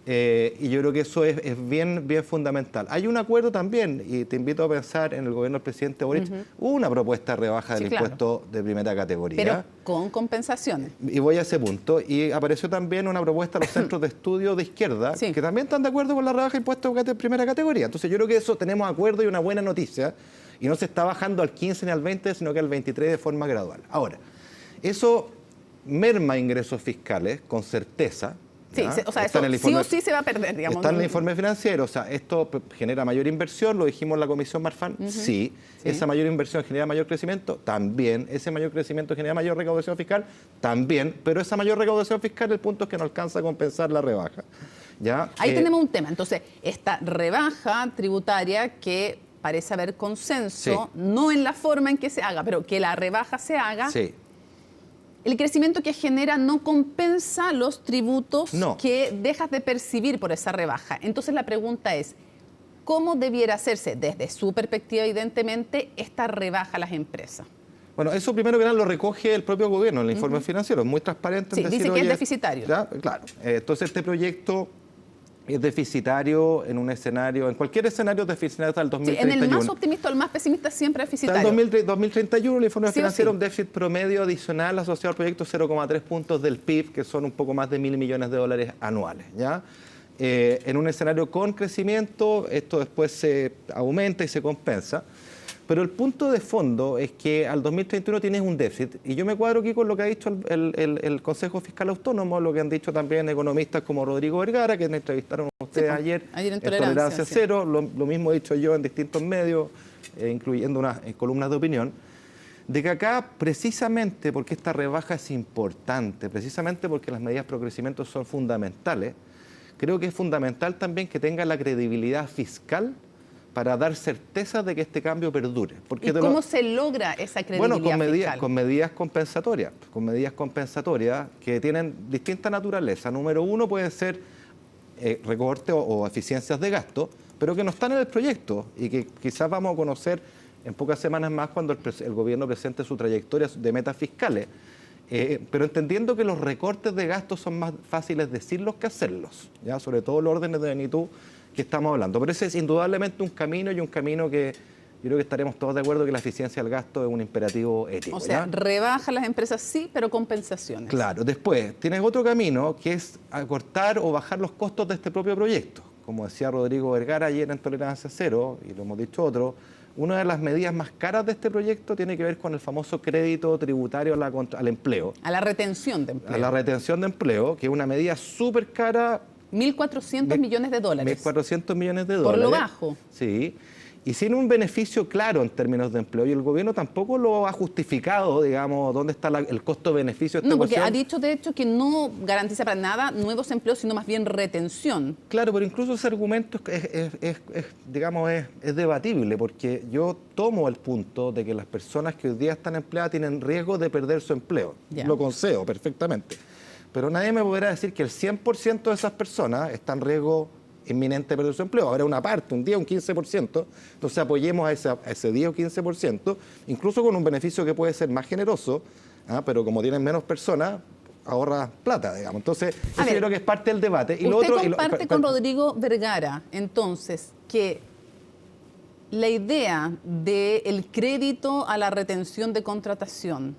Y yo creo que eso es bien fundamental. Hay un acuerdo también, y te invito a pensar en el gobierno del presidente Boric, hubo una propuesta de rebaja del impuesto de primera categoría. Pero con compensaciones. Y voy a ese punto. Y apareció también una propuesta a los centros de estudio de izquierda, que también están de acuerdo con la rebaja de impuestos de primera categoría. Entonces yo creo que eso tenemos acuerdo y una buena noticia. Y no se está bajando al 15 ni al 20, sino que al 23 de forma gradual. Ahora, eso merma ingresos fiscales con certeza. Sí, o sea, eso sí o sí se va a perder, digamos. Está en el informe financiero, o sea, esto genera mayor inversión, lo dijimos en la Comisión Marfan, sí. Esa mayor inversión genera mayor crecimiento, también. Ese mayor crecimiento genera mayor recaudación fiscal, también. Pero esa mayor recaudación fiscal, el punto es que no alcanza a compensar la rebaja. ¿Ya? Ahí tenemos un tema. Entonces, esta rebaja tributaria que parece haber consenso, no en la forma en que se haga, pero que la rebaja se haga. Sí. El crecimiento que genera no compensa los tributos que dejas de percibir por esa rebaja. Entonces la pregunta es, ¿cómo debiera hacerse desde su perspectiva, evidentemente, esta rebaja a las empresas? Bueno, eso primero que nada lo recoge el propio gobierno en el informe financiero, es muy transparente. Sí, dice que es deficitario. ¿Ya? Claro. Entonces este proyecto es deficitario en un escenario, en cualquier escenario deficitario hasta el 2031. Sí, en el más optimista o el más pesimista siempre es deficitario. Hasta el 2031 el informe financiero un déficit promedio adicional asociado al proyecto 0,3 puntos del PIB, que son un poco más de $1.000 millones anuales. ¿Ya? En un escenario con crecimiento, esto después se aumenta y se compensa. Pero el punto de fondo es que al 2031 tienes un déficit, y yo me cuadro aquí con lo que ha dicho el Consejo Fiscal Autónomo, lo que han dicho también economistas como Rodrigo Vergara, que me entrevistaron a ustedes ayer en Tolerancia Cero, lo mismo he dicho yo en distintos medios, incluyendo unas columnas de opinión, de que acá precisamente porque esta rebaja es importante, precisamente porque las medidas pro crecimiento son fundamentales, creo que es fundamental también que tenga la credibilidad fiscal para dar certeza de que este cambio perdure. Porque ¿Y cómo se logra esa credibilidad fiscal? Con medidas compensatorias que tienen distinta naturaleza. Número uno puede ser recorte o eficiencias de gasto, pero que no están en el proyecto y que quizás vamos a conocer en pocas semanas más cuando el gobierno presente su trayectoria de metas fiscales. Pero entendiendo que los recortes de gastos son más fáciles decirlos que hacerlos, ¿ya? Sobre todo los órdenes de magnitud que estamos hablando. Pero ese es indudablemente un camino, y un camino que yo creo que estaremos todos de acuerdo que la eficiencia del gasto es un imperativo ético. O sea, ¿ya? Rebaja las empresas sí, pero compensaciones. Claro. Después, tienes otro camino que es acortar o bajar los costos de este propio proyecto. Como decía Rodrigo Vergara ayer en Tolerancia Cero, y lo hemos dicho otros, una de las medidas más caras de este proyecto tiene que ver con el famoso crédito tributario al empleo. A la retención de empleo. A la retención de empleo, que es una medida súper cara. $1.400 millones. $1.400 millones. Por lo bajo. Sí. y sin un beneficio claro en términos de empleo. Y el gobierno tampoco lo ha justificado, digamos, dónde está el costo-beneficio de esta porque ecuación. ha dicho, de hecho, que no garantiza para nada nuevos empleos, sino más bien retención. Claro, pero incluso ese argumento es debatible, porque yo tomo el punto de que las personas que hoy día están empleadas tienen riesgo de perder su empleo. Ya. Lo concedo perfectamente. Pero nadie me podrá decir que el 100% de esas personas están en riesgo inminente de perder su empleo. Habrá una parte, un 10, un 15%. Entonces apoyemos a ese 10 o 15%, incluso con un beneficio que puede ser más generoso, pero como tienen menos personas, ahorra plata, digamos. Entonces, eso yo creo que es parte del debate. Y usted comparte con Rodrigo Vergara, entonces, que la idea del crédito a la retención de contratación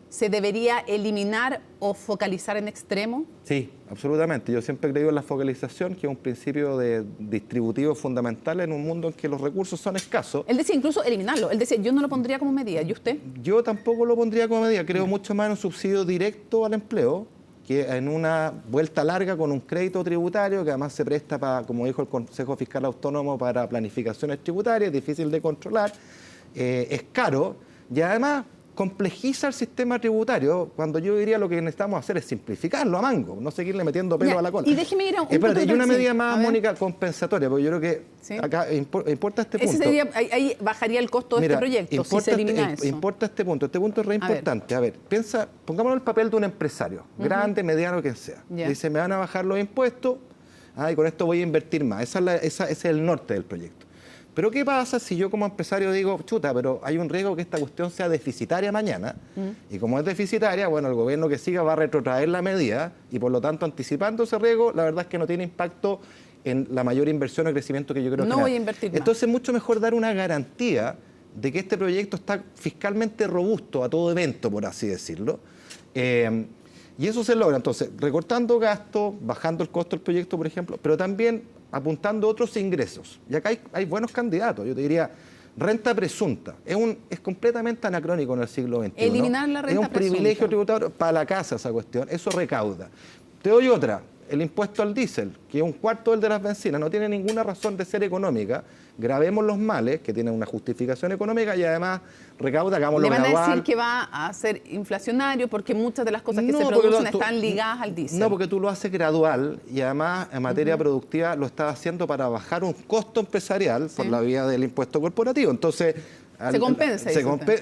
se debería eliminar o focalizar en extremo. Sí, absolutamente. Yo siempre he creído en la focalización, que es un principio distributivo fundamental en un mundo en que los recursos son escasos. Él decía incluso eliminarlo. Él decía, yo no lo pondría como medida. ¿Y usted? Yo tampoco lo pondría como medida. Creo mucho más en un subsidio directo al empleo que en una vuelta larga con un crédito tributario que además se presta para, como dijo el Consejo Fiscal Autónomo, para planificaciones tributarias, es difícil de controlar, es caro y además complejiza el sistema tributario, cuando yo diría lo que necesitamos hacer es simplificarlo a mango, no seguirle metiendo pelo a la cola. Y déjeme ir a un Espérate, y una medida más, Mónica, compensatoria, porque yo creo que acá importa este punto. Ahí bajaría el costo de este proyecto, si se elimina eso. Importa este punto es re importante. A ver, pongámonos el papel de un empresario, grande, mediano, quien sea. Dice, me van a bajar los impuestos, y con esto voy a invertir más. Ese es el norte del proyecto. Pero ¿qué pasa si yo como empresario digo, chuta, pero hay un riesgo que esta cuestión sea deficitaria mañana? Y como es deficitaria, bueno, el gobierno que siga va a retrotraer la medida y por lo tanto anticipando ese riesgo, la verdad es que no tiene impacto en la mayor inversión o crecimiento que yo creo que no voy a invertir más. Entonces es mucho mejor dar una garantía de que este proyecto está fiscalmente robusto a todo evento, por así decirlo. Y eso se logra, entonces, recortando gastos, bajando el costo del proyecto, por ejemplo, pero también apuntando otros ingresos. Y acá hay buenos candidatos. Yo te diría, renta presunta. Es completamente anacrónico en el siglo XXI. Eliminar la renta presunta. Es un privilegio tributario para la casa esa cuestión. Eso recauda. Te doy otra. El impuesto al diésel, que es un cuarto del de las bencinas, no tiene ninguna razón de ser económica. Gravemos los males, que tienen una justificación económica, y además recauda, hagámoslo gradual. Le van a decir que va a ser inflacionario porque muchas de las cosas que se producen están ligadas al diésel. No, porque tú lo haces gradual y además en materia productiva lo estás haciendo para bajar un costo empresarial por la vía del impuesto corporativo. Entonces, se compensa.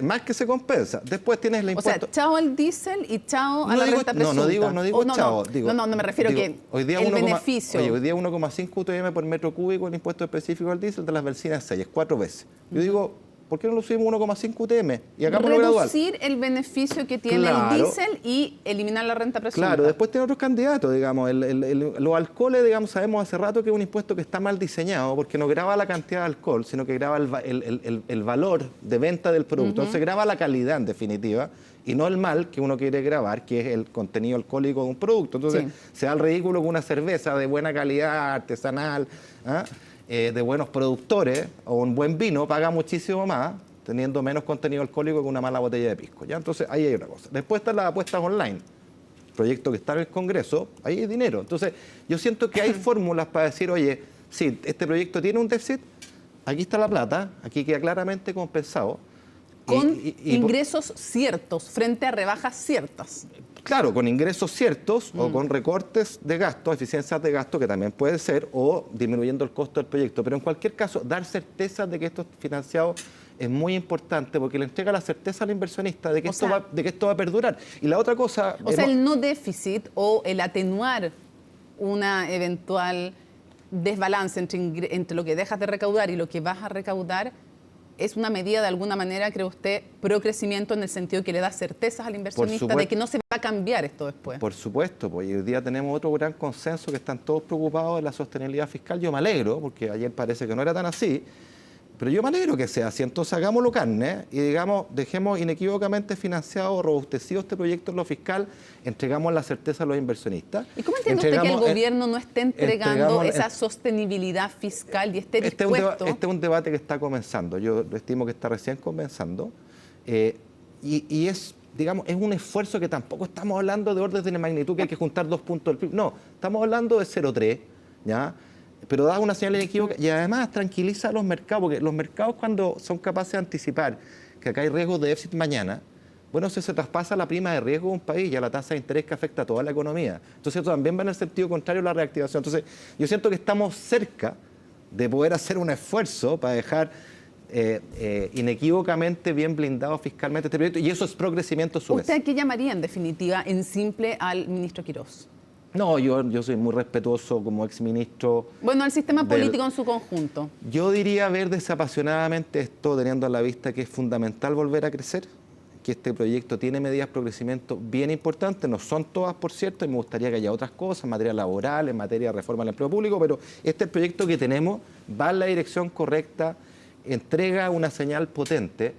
Más que se compensa. Después tienes la impuesto. O sea, chao al diésel y chao a la renta presunta. No digo chao. No, me refiero que hoy día el beneficio. Hoy día 1,5 UTM por metro cúbico el impuesto específico al diésel de las bencinas 6, es 4 veces. Yo digo, ¿por qué no lo subimos 1,5 UTM? Y hagámoslo gradual. Reducir el beneficio que tiene el diésel y eliminar la renta presunta. Claro, después tiene otros candidatos, digamos. Los alcoholes, digamos, sabemos hace rato que es un impuesto que está mal diseñado porque no grava la cantidad de alcohol, sino que grava el valor de venta del producto. Entonces grava la calidad, en definitiva, y no el mal que uno quiere grabar, que es el contenido alcohólico de un producto. Entonces se da el ridículo con una cerveza de buena calidad, artesanal, de buenos productores, o un buen vino paga muchísimo más teniendo menos contenido alcohólico que una mala botella de pisco. ¿Ya? Entonces ahí hay una cosa. Después están las apuestas online, proyecto que está en el Congreso, ahí hay dinero. Entonces yo siento que hay fórmulas para decir, oye, sí, este proyecto tiene un déficit, aquí está la plata, aquí queda claramente compensado. Con ingresos ciertos, frente a rebajas ciertas. Claro, con ingresos ciertos o con recortes de gasto, eficiencias de gasto, que también puede ser, o disminuyendo el costo del proyecto. Pero en cualquier caso, dar certeza de que esto es financiado es muy importante porque le entrega la certeza al inversionista de que, esto va a perdurar. Y la otra cosa... O sea, el no déficit o el atenuar una eventual desbalance entre lo que dejas de recaudar y lo que vas a recaudar es una medida, de alguna manera, cree usted, pro crecimiento en el sentido que le da certezas al inversionista de que no se va a cambiar esto después. Por supuesto, pues hoy día tenemos otro gran consenso que están todos preocupados de la sostenibilidad fiscal. Yo me alegro, porque ayer parece que no era tan así, pero yo me alegro que sea así. Entonces hagámoslo carne y digamos, dejemos inequívocamente financiado o robustecido este proyecto en lo fiscal, entregamos la certeza a los inversionistas. ¿Y cómo entiende usted que el gobierno no esté entregando esa sostenibilidad fiscal y esté dispuesto? Este es un debate que está comenzando, yo estimo que está recién comenzando, y es, digamos, es un esfuerzo que tampoco estamos hablando de órdenes de magnitud que hay que juntar 2 puntos del PIB, no, estamos hablando de 0,3, ¿ya? pero da una señal inequívoca y además tranquiliza a los mercados, porque los mercados cuando son capaces de anticipar que acá hay riesgos de déficit mañana, bueno, si se traspasa la prima de riesgo de un país y a la tasa de interés que afecta a toda la economía. Entonces esto también va en el sentido contrario a la reactivación. Entonces yo siento que estamos cerca de poder hacer un esfuerzo para dejar inequívocamente bien blindado fiscalmente este proyecto, y eso es progresimiento a su vez. ¿Usted a qué llamaría en definitiva, en simple, al ministro Quirós? No, yo soy muy respetuoso como exministro. Bueno, al sistema político en su conjunto. Yo diría ver desapasionadamente esto, teniendo a la vista que es fundamental volver a crecer, que este proyecto tiene medidas de crecimiento bien importantes, no son todas, por cierto, y me gustaría que haya otras cosas, en materia laboral, en materia de reforma del empleo público, pero este proyecto que tenemos va en la dirección correcta, entrega una señal potente,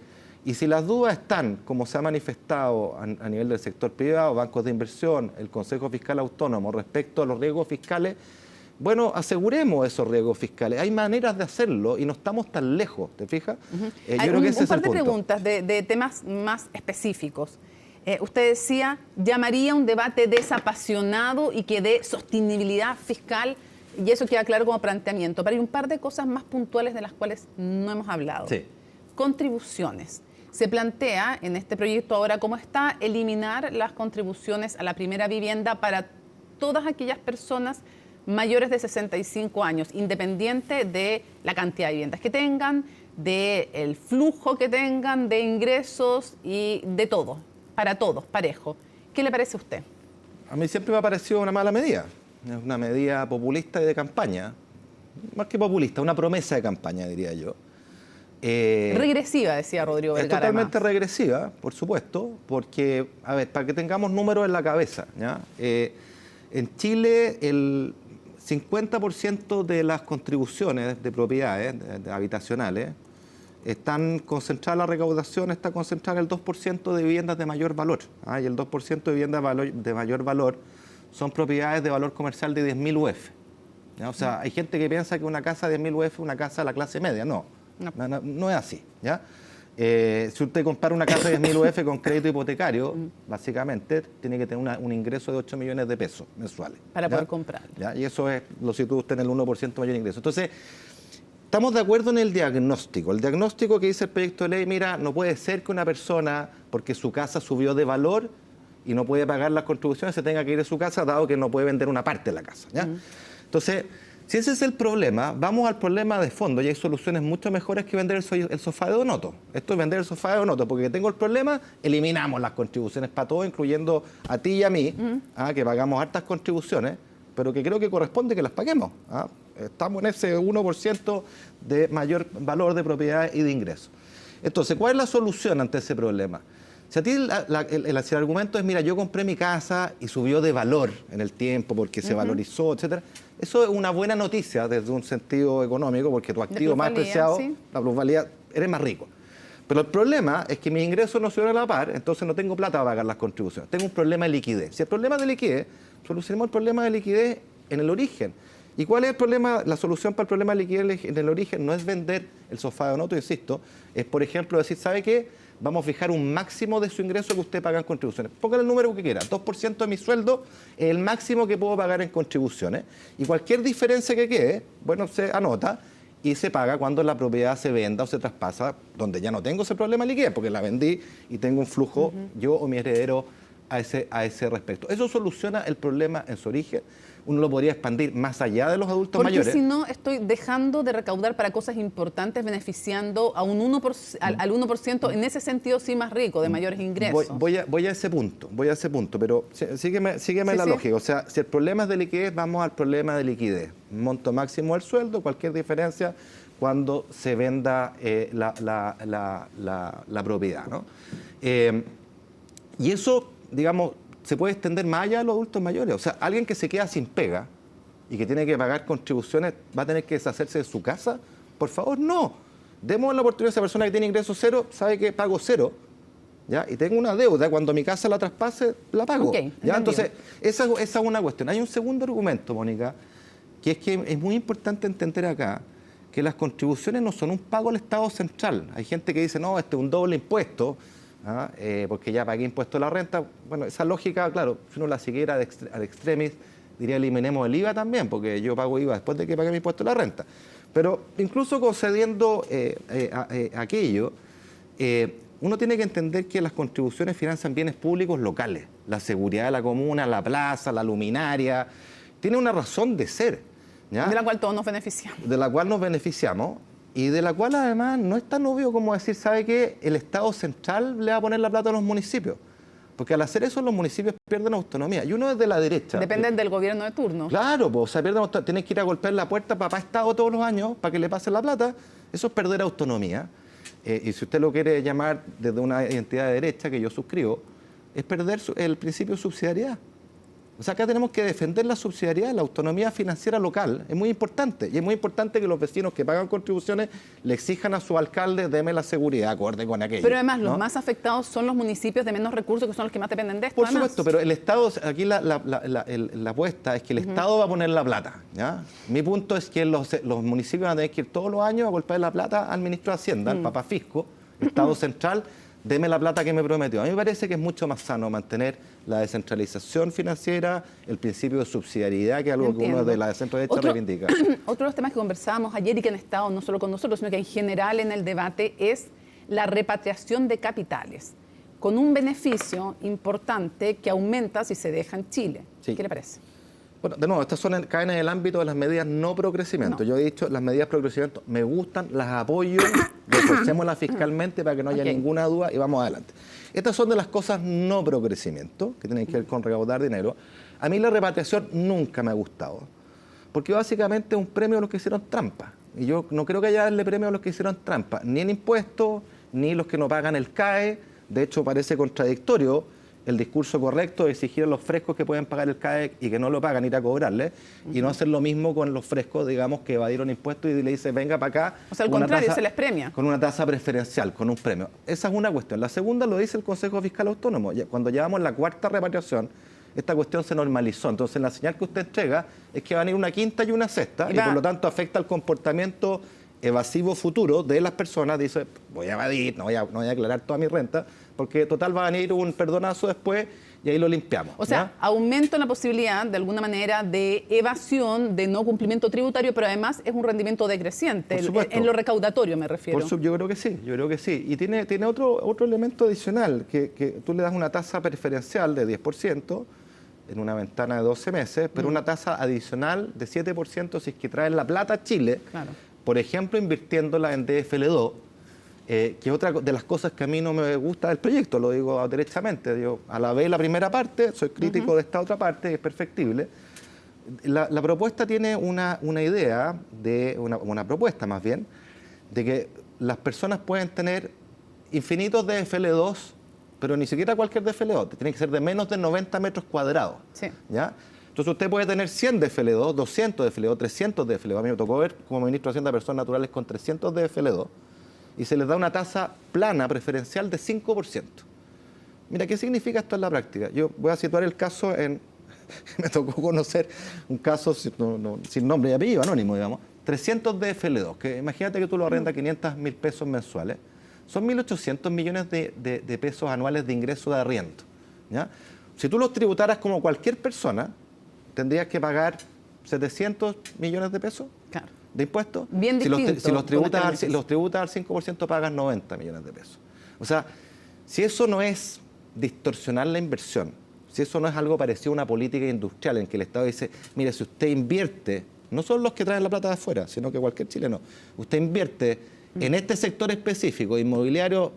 y si las dudas están, como se ha manifestado a nivel del sector privado, bancos de inversión, el Consejo Fiscal Autónomo, respecto a los riesgos fiscales, bueno, aseguremos esos riesgos fiscales. Hay maneras de hacerlo y no estamos tan lejos, ¿te fijas? Yo creo que ese es el punto. Un par de preguntas de temas más específicos. Usted decía, llamaría un debate desapasionado y que dé sostenibilidad fiscal, y eso queda claro como planteamiento, pero hay un par de cosas más puntuales de las cuales no hemos hablado. Sí. Contribuciones. Se plantea en este proyecto ahora cómo está eliminar las contribuciones a la primera vivienda para todas aquellas personas mayores de 65 años, independiente de la cantidad de viviendas que tengan, del flujo que tengan de ingresos y de todo, para todos, parejo. ¿Qué le parece a usted? A mí siempre me ha parecido una mala medida. Es una medida populista y de campaña. Más que populista, una promesa de campaña, diría yo. Regresiva, decía Rodrigo Vergara. Es totalmente regresiva, por supuesto, porque, a ver, para que tengamos números en la cabeza, ¿ya? En Chile el 50% de las contribuciones de propiedades habitacionales están concentradas, la recaudación está concentrada en el 2% de viviendas de mayor valor. Y el 2% de viviendas de mayor valor son propiedades de valor comercial de 10.000 UF. ¿Ya? O sea, hay gente que piensa que una casa de 10.000 UF es una casa de la clase media. No es así. ¿Ya? Si usted compra una casa de 10.000 UF con crédito hipotecario, básicamente tiene que tener un ingreso de 8 millones de pesos mensuales. Para poder comprar. ¿Ya? Y eso lo sitúa usted en el 1% mayor ingreso. Entonces, estamos de acuerdo en el diagnóstico. El diagnóstico que dice el proyecto de ley, mira, no puede ser que una persona, porque su casa subió de valor y no puede pagar las contribuciones, se tenga que ir de su casa, dado que no puede vender una parte de la casa. ¿Ya? Entonces, si ese es el problema, vamos al problema de fondo, y hay soluciones mucho mejores que vender el sofá de Donoto. Esto es vender el sofá de Donoto, porque tengo el problema, eliminamos las contribuciones para todos, incluyendo a ti y a mí, que pagamos hartas contribuciones, pero que creo que corresponde que las paguemos. Estamos en ese 1% de mayor valor de propiedades y de ingresos. Entonces, ¿cuál es la solución ante ese problema? Si a ti el argumento es, mira, yo compré mi casa y subió de valor en el tiempo porque se valorizó, etcétera, eso es una buena noticia desde un sentido económico, porque tu activo más preciado, ¿sí? La plusvalía, eres más rico. Pero el problema es que mis ingresos no subieron a la par, entonces no tengo plata para pagar las contribuciones. Tengo un problema de liquidez. Si el problema es de liquidez, solucionemos el problema de liquidez en el origen. ¿Y cuál es el problema? La solución para el problema de liquidez en el origen no es vender el sofá de Donoto, insisto, es, por ejemplo, decir, ¿sabe qué? Vamos a fijar un máximo de su ingreso que usted paga en contribuciones. Póngale el número que quiera. 2% de mi sueldo es el máximo que puedo pagar en contribuciones. Y cualquier diferencia que quede, bueno, se anota y se paga cuando la propiedad se venda o se traspasa, donde ya no tengo ese problema de liquidez, porque la vendí y tengo un flujo, yo o mi heredero, a ese respecto. Eso soluciona el problema en su origen. Uno lo podría expandir más allá de los adultos mayores. Porque si no, estoy dejando de recaudar para cosas importantes, beneficiando a un 1%, al 1%, en ese sentido sí más rico, de mayores ingresos. Voy a ese punto, pero sígueme la lógica. O sea, si el problema es de liquidez, vamos al problema de liquidez. Monto máximo del sueldo, cualquier diferencia cuando se venda la propiedad, ¿no? Y eso, digamos, se puede extender más allá de los adultos mayores. O sea, alguien que se queda sin pega y que tiene que pagar contribuciones, ¿va a tener que deshacerse de su casa? Por favor, no. Demos la oportunidad a esa persona que tiene ingreso cero, sabe que pago cero, ¿ya? Y tengo una deuda, cuando mi casa la traspase, la pago. ¿Ya? Entonces, esa es una cuestión. Hay un segundo argumento, Mónica, que es que es muy importante entender acá que las contribuciones no son un pago al Estado central. Hay gente que dice, no, este es un doble impuesto, porque ya pagué impuesto a la renta. Bueno, esa lógica, claro, si uno la siguiera ad extremis, diría eliminemos el IVA también, porque yo pago IVA después de que pagué mi impuesto de la renta. Pero incluso concediendo aquello, uno tiene que entender que las contribuciones financian bienes públicos locales, la seguridad de la comuna, la plaza, la luminaria, tiene una razón de ser, ¿ya? De la cual todos nos beneficiamos. De la cual nos beneficiamos y de la cual además no es tan obvio como decir, ¿sabe qué? El Estado central le va a poner la plata a los municipios. Porque al hacer eso los municipios pierden autonomía. Y uno es de la derecha. Dependen del gobierno de turno. Claro, pues, o sea, pierden autonomía. Tienes que ir a golpear la puerta a papá Estado todos los años para que le pase la plata. Eso es perder autonomía. Y si usted lo quiere llamar desde una identidad de derecha, que yo suscribo, es perder el principio de subsidiariedad. O sea, acá tenemos que defender la subsidiariedad, la autonomía financiera local. Es muy importante. Y es muy importante que los vecinos que pagan contribuciones le exijan a su alcalde, deme la seguridad, acorde con aquello. Pero además, ¿no? los más afectados son los municipios de menos recursos, que son los que más dependen de esto. Por además. supuesto, pero el Estado, aquí la apuesta es que el Estado va a poner la plata, ¿ya? Mi punto es que los municipios van a tener que ir todos los años a golpear la plata al ministro de Hacienda, al papá fisco, el Estado central, deme la plata que me prometió. A mí me parece que es mucho más sano mantener la descentralización financiera, el principio de subsidiariedad, que es algo que uno de la centro derecha reivindica. Otro de los temas que conversábamos ayer y que han estado no solo con nosotros, sino que en general en el debate es la repatriación de capitales, con un beneficio importante que aumenta si se deja en Chile. Sí. ¿Qué le parece? Bueno, de nuevo, estas caen en el ámbito de las medidas no pro crecimiento. Yo he dicho, las medidas pro crecimiento me gustan, las apoyo, reforcémoslas fiscalmente para que no haya ninguna duda y vamos adelante. Estas son de las cosas no pro crecimiento, que tienen que ver con recaudar dinero. A mí la repatriación nunca me ha gustado, porque básicamente es un premio a los que hicieron trampa. Y yo no creo que haya darle premio a los que hicieron trampa, ni en impuestos, ni los que no pagan el CAE. De hecho, parece contradictorio el discurso correcto de exigir a los frescos que pueden pagar el CAE y que no lo pagan ir a cobrarle, y no hacer lo mismo con los frescos, digamos, que evadieron impuestos y le dice venga para acá. O sea, al contrario, se les premia. Con una tasa preferencial, con un premio. Esa es una cuestión. La segunda lo dice el Consejo Fiscal Autónomo. Cuando llevamos la cuarta repatriación, esta cuestión se normalizó. Entonces, la señal que usted entrega es que van a ir una quinta y una sexta, y por lo tanto afecta al comportamiento evasivo futuro de las personas. Dice, voy a evadir, no voy a aclarar toda mi renta, porque total va a venir un perdonazo después y ahí lo limpiamos. O sea, aumento en la posibilidad, de alguna manera, de evasión, de no cumplimiento tributario, pero además es un rendimiento decreciente, en lo recaudatorio me refiero. Yo creo que sí, Y tiene otro elemento adicional, que tú le das una tasa preferencial de 10% en una ventana de 12 meses, pero una tasa adicional de 7% si es que traes la plata a Chile, por ejemplo, invirtiéndola en DFL2, que es otra de las cosas que a mí no me gusta del proyecto, lo digo derechamente. Yo alabé la primera parte, soy crítico de esta otra parte, que es perfectible. La propuesta tiene una idea, una propuesta más bien, de que las personas pueden tener infinitos DFL2, pero ni siquiera cualquier DFL2, tiene que ser de menos de 90 metros cuadrados. ¿Ya? Entonces usted puede tener 100 DFL2, 200 DFL2, 300 DFL2. A mí me tocó ver como ministro de Hacienda personas naturales con 300 DFL2 y se les da una tasa plana preferencial de 5%. Mira, ¿qué significa esto en la práctica? Yo voy a situar el caso me tocó conocer un caso sin nombre y apellido, anónimo, digamos. 300 DFL2, que imagínate que tú lo arrendas 500.000 pesos mensuales. Son 1.800 millones de pesos anuales de ingreso de arriendo, ¿ya? Si tú los tributaras como cualquier persona, tendrías que pagar 700 millones de pesos de impuestos. Bien distinto. Si los tributas al 5%, pagas 90 millones de pesos. O sea, si eso no es distorsionar la inversión, si eso no es algo parecido a una política industrial en que el Estado dice, mire, si usted invierte, no son los que traen la plata de afuera, sino que cualquier chileno, usted invierte en este sector específico, inmobiliario,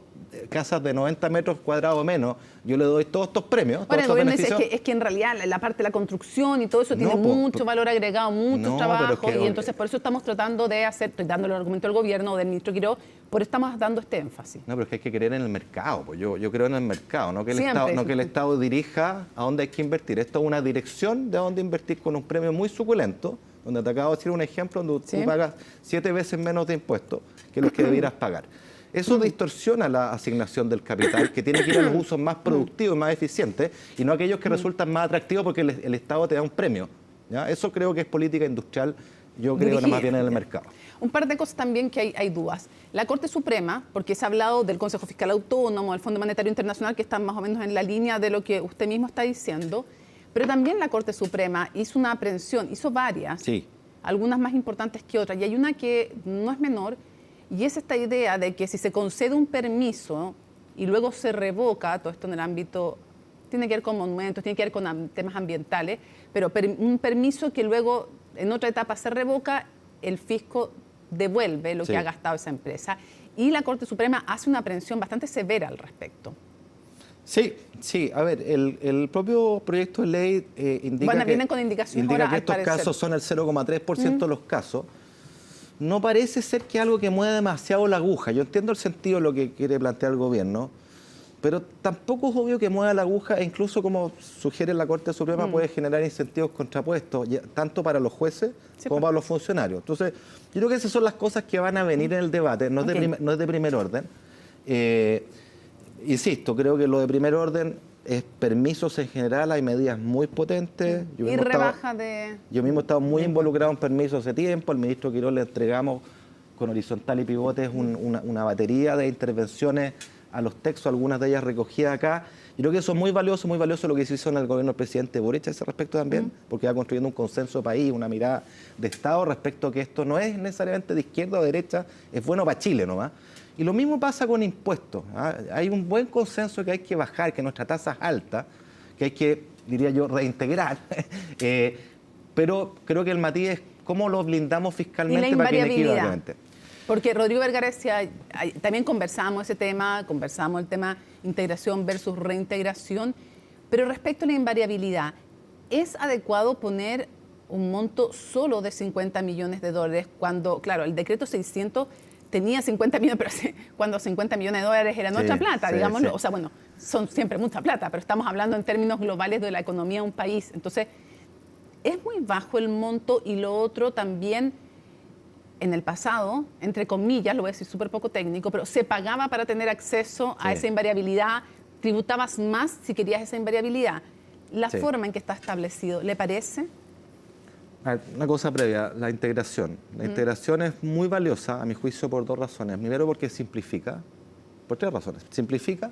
casas de 90 metros cuadrados o menos, yo le doy todos estos premios. Bueno, el gobierno dice es que en realidad la parte de la construcción y todo eso tiene mucho valor agregado, muchos trabajos, y entonces por eso estamos tratando de estoy dándole el argumento al gobierno, del ministro Quirós, por eso estamos dando este énfasis. No, pero es que hay que creer en el mercado, pues yo creo en el mercado, no que el Estado dirija a dónde hay que invertir. Esto es una dirección de a dónde invertir con un premio muy suculento, donde te acabo de decir un ejemplo donde tú pagas 7 veces menos de impuestos que los que debieras pagar. Eso distorsiona la asignación del capital, que tiene que ir a los usos más productivos y más eficientes, y no aquellos que resultan más atractivos porque el Estado te da un premio, ¿ya? Eso creo que es política industrial, yo creo nada más bien en el mercado. Un par de cosas también que hay dudas. La Corte Suprema, porque se ha hablado del Consejo Fiscal Autónomo, del Fondo Monetario Internacional, que están más o menos en la línea de lo que usted mismo está diciendo, Pero también la Corte Suprema hizo una aprehensión, hizo varias, sí, algunas más importantes que otras, y hay una que no es menor, y es esta idea de que si se concede un permiso y luego se revoca, todo esto en el ámbito, tiene que ver con monumentos, tiene que ver con temas ambientales, pero un permiso que luego en otra etapa se revoca, el fisco devuelve lo que ha gastado esa empresa. Y la Corte Suprema hace una aprehensión bastante severa al respecto. Sí, sí. A ver, el propio proyecto de ley indica vienen con indicaciones indica ahora, que estos casos son el 0,3% de los casos. No parece ser que algo que mueve demasiado la aguja. Yo entiendo el sentido de lo que quiere plantear el gobierno, pero tampoco es obvio que mueva la aguja, e incluso como sugiere la Corte Suprema puede generar incentivos contrapuestos, tanto para los jueces como para los funcionarios. Entonces, yo creo que esas son las cosas que van a venir en el debate, no es de primer orden. Insisto, creo que lo de primer orden es permisos en general, hay medidas muy potentes. Yo mismo he estado muy involucrado en permisos hace tiempo, al ministro Quirós le entregamos con horizontal y pivotes una batería de intervenciones a los textos, algunas de ellas recogidas acá. Yo creo que eso es muy valioso lo que se hizo en el gobierno del presidente Boric a ese respecto también, porque va construyendo un consenso de país, una mirada de Estado respecto a que esto no es necesariamente de izquierda o derecha, es bueno para Chile nomás. Y lo mismo pasa con impuestos. Hay un buen consenso que hay que bajar, que nuestra tasa es alta, que hay que, diría yo, reintegrar, pero creo que el matiz es cómo lo blindamos fiscalmente para que inequívocamente. Porque Rodrigo Vergara decía, también conversamos el tema integración versus reintegración, pero respecto a la invariabilidad, ¿es adecuado poner un monto solo de 50 millones de dólares cuando, claro, el decreto 600 tenía 50 millones, pero cuando 50 millones de dólares era nuestra plata, digámoslo? Sí. O sea, bueno, son siempre mucha plata, pero estamos hablando en términos globales de la economía de un país. Entonces, es muy bajo el monto y lo otro también... En el pasado, entre comillas, lo voy a decir súper poco técnico, pero se pagaba para tener acceso a esa invariabilidad, tributabas más si querías esa invariabilidad. La forma en que está establecido, ¿le parece? Una cosa previa, la integración. La integración es muy valiosa, a mi juicio, por dos razones. Primero, porque simplifica, por tres razones. Simplifica.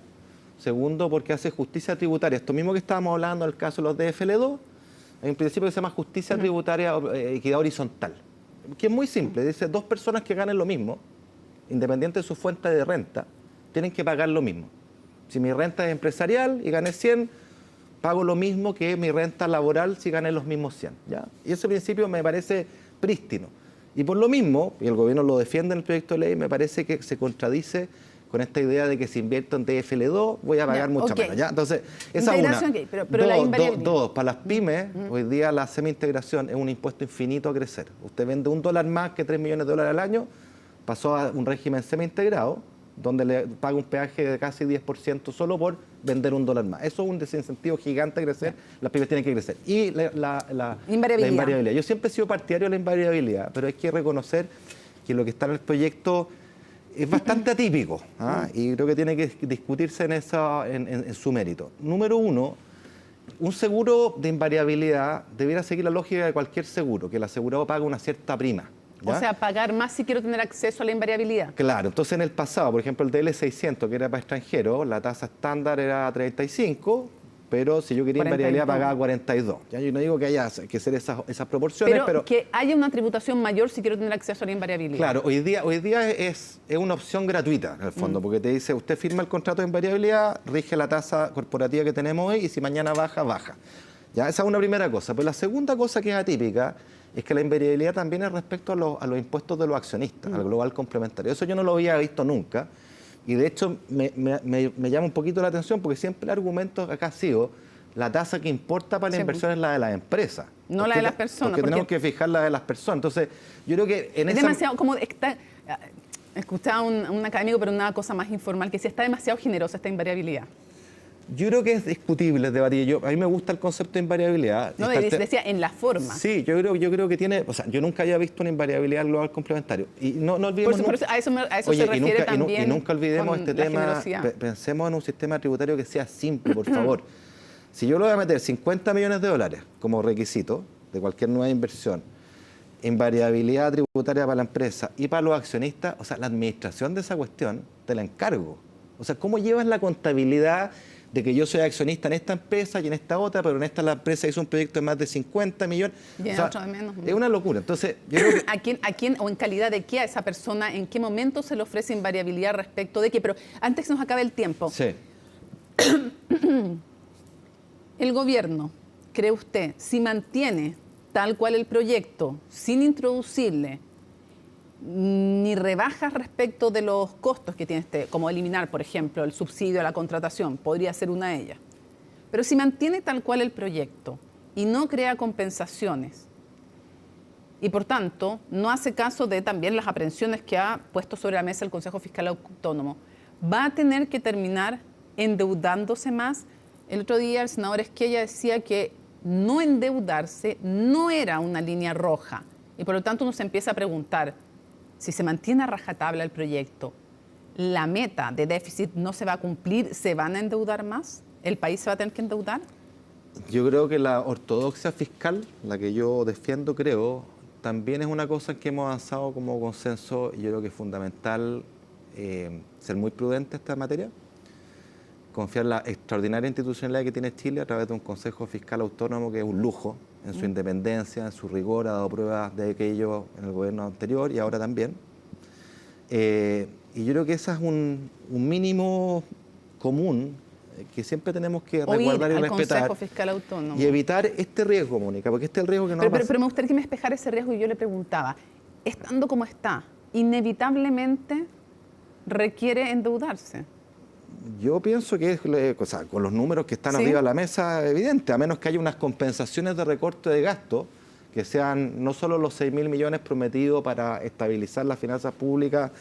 Segundo, porque hace justicia tributaria. Esto mismo que estábamos hablando en el caso de los DFL2, hay un principio que se llama justicia tributaria, equidad horizontal, que es muy simple. Dice, dos personas que ganen lo mismo, independiente de su fuente de renta, tienen que pagar lo mismo. Si mi renta es empresarial y gané 100, pago lo mismo que mi renta laboral si gané los mismos 100. ¿Ya? Y ese principio me parece prístino. Y por lo mismo, y el gobierno lo defiende en el proyecto de ley, me parece que se contradice con esta idea de que si invierto en DFL2 voy a pagar mucho menos. ¿Ya? Entonces, esa es una. Pero dos, para las pymes, hoy día la semi-integración es un impuesto infinito a crecer. Usted vende $1 más que 3 millones de dólares al año, pasó a un régimen semi-integrado, donde le paga un peaje de casi 10% solo por vender $1 más. Eso es un desincentivo gigante a crecer, las pymes tienen que crecer. Y la invariabilidad. Yo siempre he sido partidario de la invariabilidad, pero hay que reconocer que lo que está en el proyecto es bastante atípico, y creo que tiene que discutirse en su mérito. Número uno, un seguro de invariabilidad debiera seguir la lógica de cualquier seguro, que el asegurado paga una cierta prima. ¿Ya? O sea, pagar más si quiero tener acceso a la invariabilidad. Claro, entonces en el pasado, por ejemplo, el DL600, que era para extranjeros, la tasa estándar era 35, pero si yo quería invariabilidad pagaba 42. ¿Ya? Yo no digo que haya que hacer esas proporciones, pero que haya una tributación mayor si quiero tener acceso a la invariabilidad. Claro, hoy día es una opción gratuita, en el fondo, porque te dice, usted firma el contrato de invariabilidad, rige la tasa corporativa que tenemos hoy, y si mañana baja, baja. ¿Ya? Esa es una primera cosa. Pero la segunda cosa que es atípica es que la invariabilidad también es respecto a los impuestos de los accionistas, al global complementario. Eso yo no lo había visto nunca. Y de hecho me llama un poquito la atención porque siempre el argumento acá ha sido la tasa que importa para la inversión es la de las empresas. No la de las personas. Porque tenemos que fijar la de las personas. Entonces, yo creo que en esa... demasiado, como escuchaba a un académico, pero una cosa más informal, que decía, está demasiado generosa esta invariabilidad. Yo creo que es discutible el debate. A mí me gusta el concepto de invariabilidad. No, decía en la forma. Sí, yo creo que tiene... O sea, yo nunca había visto una invariabilidad global complementario. Y no olvidemos... Por eso, a eso se refiere también. Y nunca olvidemos este tema. Pensemos en un sistema tributario que sea simple, por favor. Si yo le voy a meter 50 millones de dólares como requisito de cualquier nueva inversión, invariabilidad tributaria para la empresa y para los accionistas, o sea, la administración de esa cuestión te la encargo. O sea, ¿cómo llevas la contabilidad de que yo soy accionista en esta empresa y en esta otra, pero en esta la empresa hizo un proyecto de más de 50 millones. Y en otro de menos. Es una locura. Entonces, yo creo que... ¿A quién o en calidad de qué a esa persona, en qué momento se le ofrece invariabilidad respecto de qué? Pero antes que se nos acabe el tiempo. Sí. El gobierno, ¿cree usted, si mantiene tal cual el proyecto, sin introducirle ni rebajas respecto de los costos que tiene como eliminar, por ejemplo, el subsidio a la contratación, podría ser una de ellas, pero si mantiene tal cual el proyecto y no crea compensaciones y, por tanto, no hace caso de también las aprehensiones que ha puesto sobre la mesa el Consejo Fiscal Autónomo, va a tener que terminar endeudándose más? El otro día el senador Esquella decía que no endeudarse no era una línea roja y, por lo tanto, uno se empieza a preguntar, si se mantiene a rajatabla el proyecto, ¿la meta de déficit no se va a cumplir? ¿Se van a endeudar más? ¿El país se va a tener que endeudar? Yo creo que la ortodoxia fiscal, la que yo defiendo, creo, también es una cosa en que hemos avanzado como consenso y yo creo que es fundamental ser muy prudente en esta materia, confiar en la extraordinaria institucionalidad que tiene Chile a través de un Consejo Fiscal Autónomo que es un lujo en su independencia, en su rigor, ha dado pruebas de aquello en el gobierno anterior y ahora también. Y yo creo que ese es un mínimo común que siempre tenemos que resguardar y respetar. Consejo Fiscal Autónomo. Y evitar este riesgo, Mónica, porque este es el riesgo que no va a pasar. Pero me gustaría que me despejara ese riesgo y yo le preguntaba, estando como está, inevitablemente requiere endeudarse. Yo pienso que es, o sea, con los números que están arriba de la mesa, evidente, a menos que haya unas compensaciones de recorte de gasto, que sean no solo los 6.000 millones prometidos para estabilizar las finanzas públicas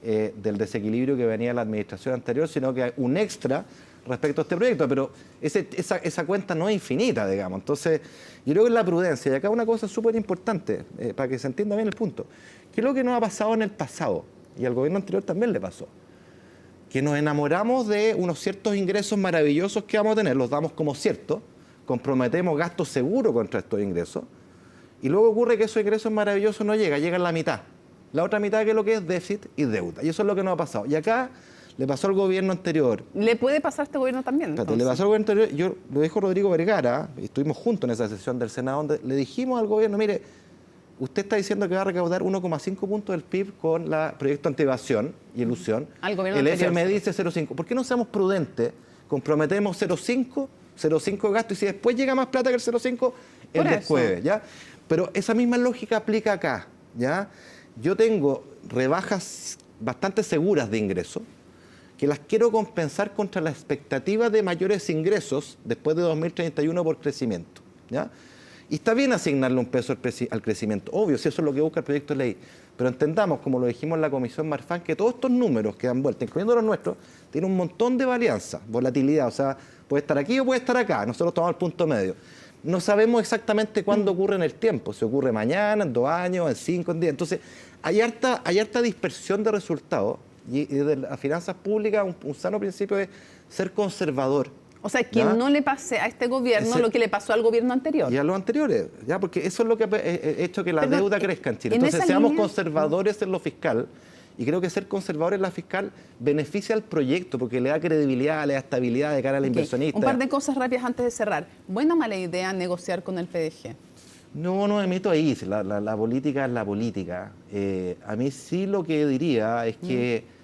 del desequilibrio que venía de la administración anterior, sino que hay un extra respecto a este proyecto, pero esa cuenta no es infinita, digamos. Entonces, yo creo que es la prudencia, y acá una cosa súper importante, para que se entienda bien el punto, ¿qué es lo que nos ha pasado en el pasado? Y al gobierno anterior también le pasó. Que nos enamoramos de unos ciertos ingresos maravillosos que vamos a tener, los damos como ciertos, comprometemos gastos seguros contra estos ingresos, y luego ocurre que esos ingresos maravillosos no llegan la mitad. La otra mitad que es lo que es déficit y deuda, y eso es lo que nos ha pasado. Y acá le pasó al gobierno anterior. ¿Le puede pasar a este gobierno también? Espérate, le pasó al gobierno anterior, yo lo dijo Rodrigo Vergara, y estuvimos juntos en esa sesión del Senado, donde le dijimos al gobierno, mire, usted está diciendo que va a recaudar 1,5 puntos del PIB con el proyecto anti-evasión y elusión. El FMI dice 0,5. ¿Por qué no seamos prudentes? Comprometemos 0,5 de gasto y si después llega más plata que el 0,5, el descueve, ¿ya? Pero esa misma lógica aplica acá, ¿ya? Yo tengo rebajas bastante seguras de ingresos que las quiero compensar contra la expectativa de mayores ingresos después de 2031 por crecimiento, ¿ya? Y está bien asignarle un peso al crecimiento, obvio, si eso es lo que busca el proyecto de ley. Pero entendamos, como lo dijimos en la Comisión Marfan, que todos estos números que dan vuelta, incluyendo los nuestros, tienen un montón de varianza, volatilidad. O sea, puede estar aquí o puede estar acá. Nosotros tomamos el punto medio. No sabemos exactamente cuándo ocurre en el tiempo. Si ocurre mañana, en 2 años, en 5, en 10. Entonces, hay harta dispersión de resultados. Y de las finanzas públicas, un sano principio es ser conservador. O sea, que no le pase a este gobierno lo que le pasó al gobierno anterior. Y a los anteriores, ¿ya? Porque eso es lo que ha hecho que la deuda crezca en Chile. Entonces, seamos conservadores en lo fiscal. Y creo que ser conservadores en la fiscal beneficia al proyecto porque le da credibilidad, le da estabilidad de cara al inversionista. Un par de cosas rápidas antes de cerrar. ¿Buena o mala idea negociar con el PDG? No me meto ahí. La política es la política. A mí sí lo que diría es que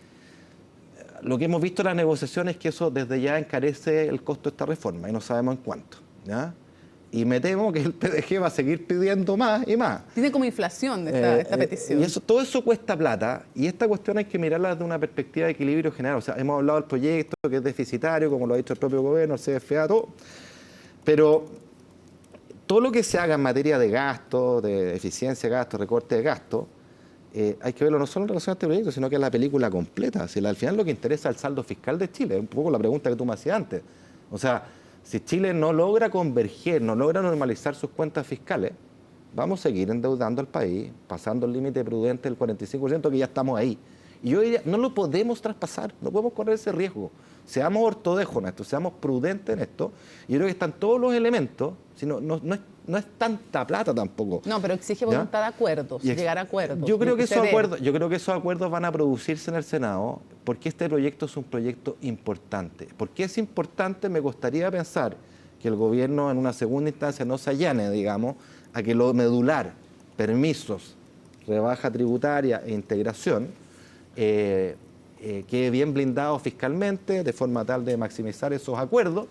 lo que hemos visto en las negociaciones es que eso desde ya encarece el costo de esta reforma y no sabemos en cuánto, ¿ya? Y me temo que el PDG va a seguir pidiendo más y más. Tiene como inflación esta petición. Y todo eso cuesta plata y esta cuestión hay que mirarla desde una perspectiva de equilibrio general. O sea, hemos hablado del proyecto que es deficitario, como lo ha dicho el propio gobierno, el CFA, todo. Pero todo lo que se haga en materia de gasto, de eficiencia de gasto, recorte de gasto, hay que verlo no solo en relación a este proyecto, sino que es la película completa. Si al final lo que interesa es el saldo fiscal de Chile, es un poco la pregunta que tú me hacías antes. O sea, si Chile no logra converger, no logra normalizar sus cuentas fiscales, vamos a seguir endeudando al país, pasando el límite prudente del 45%, que ya estamos ahí. Y yo diría, no lo podemos traspasar, no podemos correr ese riesgo. Seamos ortodoxos en esto, seamos prudentes en esto. Y yo creo que están todos los elementos, no es no es tanta plata tampoco. No, pero exige voluntad de acuerdos, llegar a acuerdos. Yo creo que esos acuerdos van a producirse en el Senado porque este proyecto es un proyecto importante. ¿Por qué es importante? Me gustaría pensar que el gobierno en una segunda instancia no se allane, digamos, a que lo medular, permisos, rebaja tributaria e integración, quede bien blindado fiscalmente de forma tal de maximizar esos acuerdos,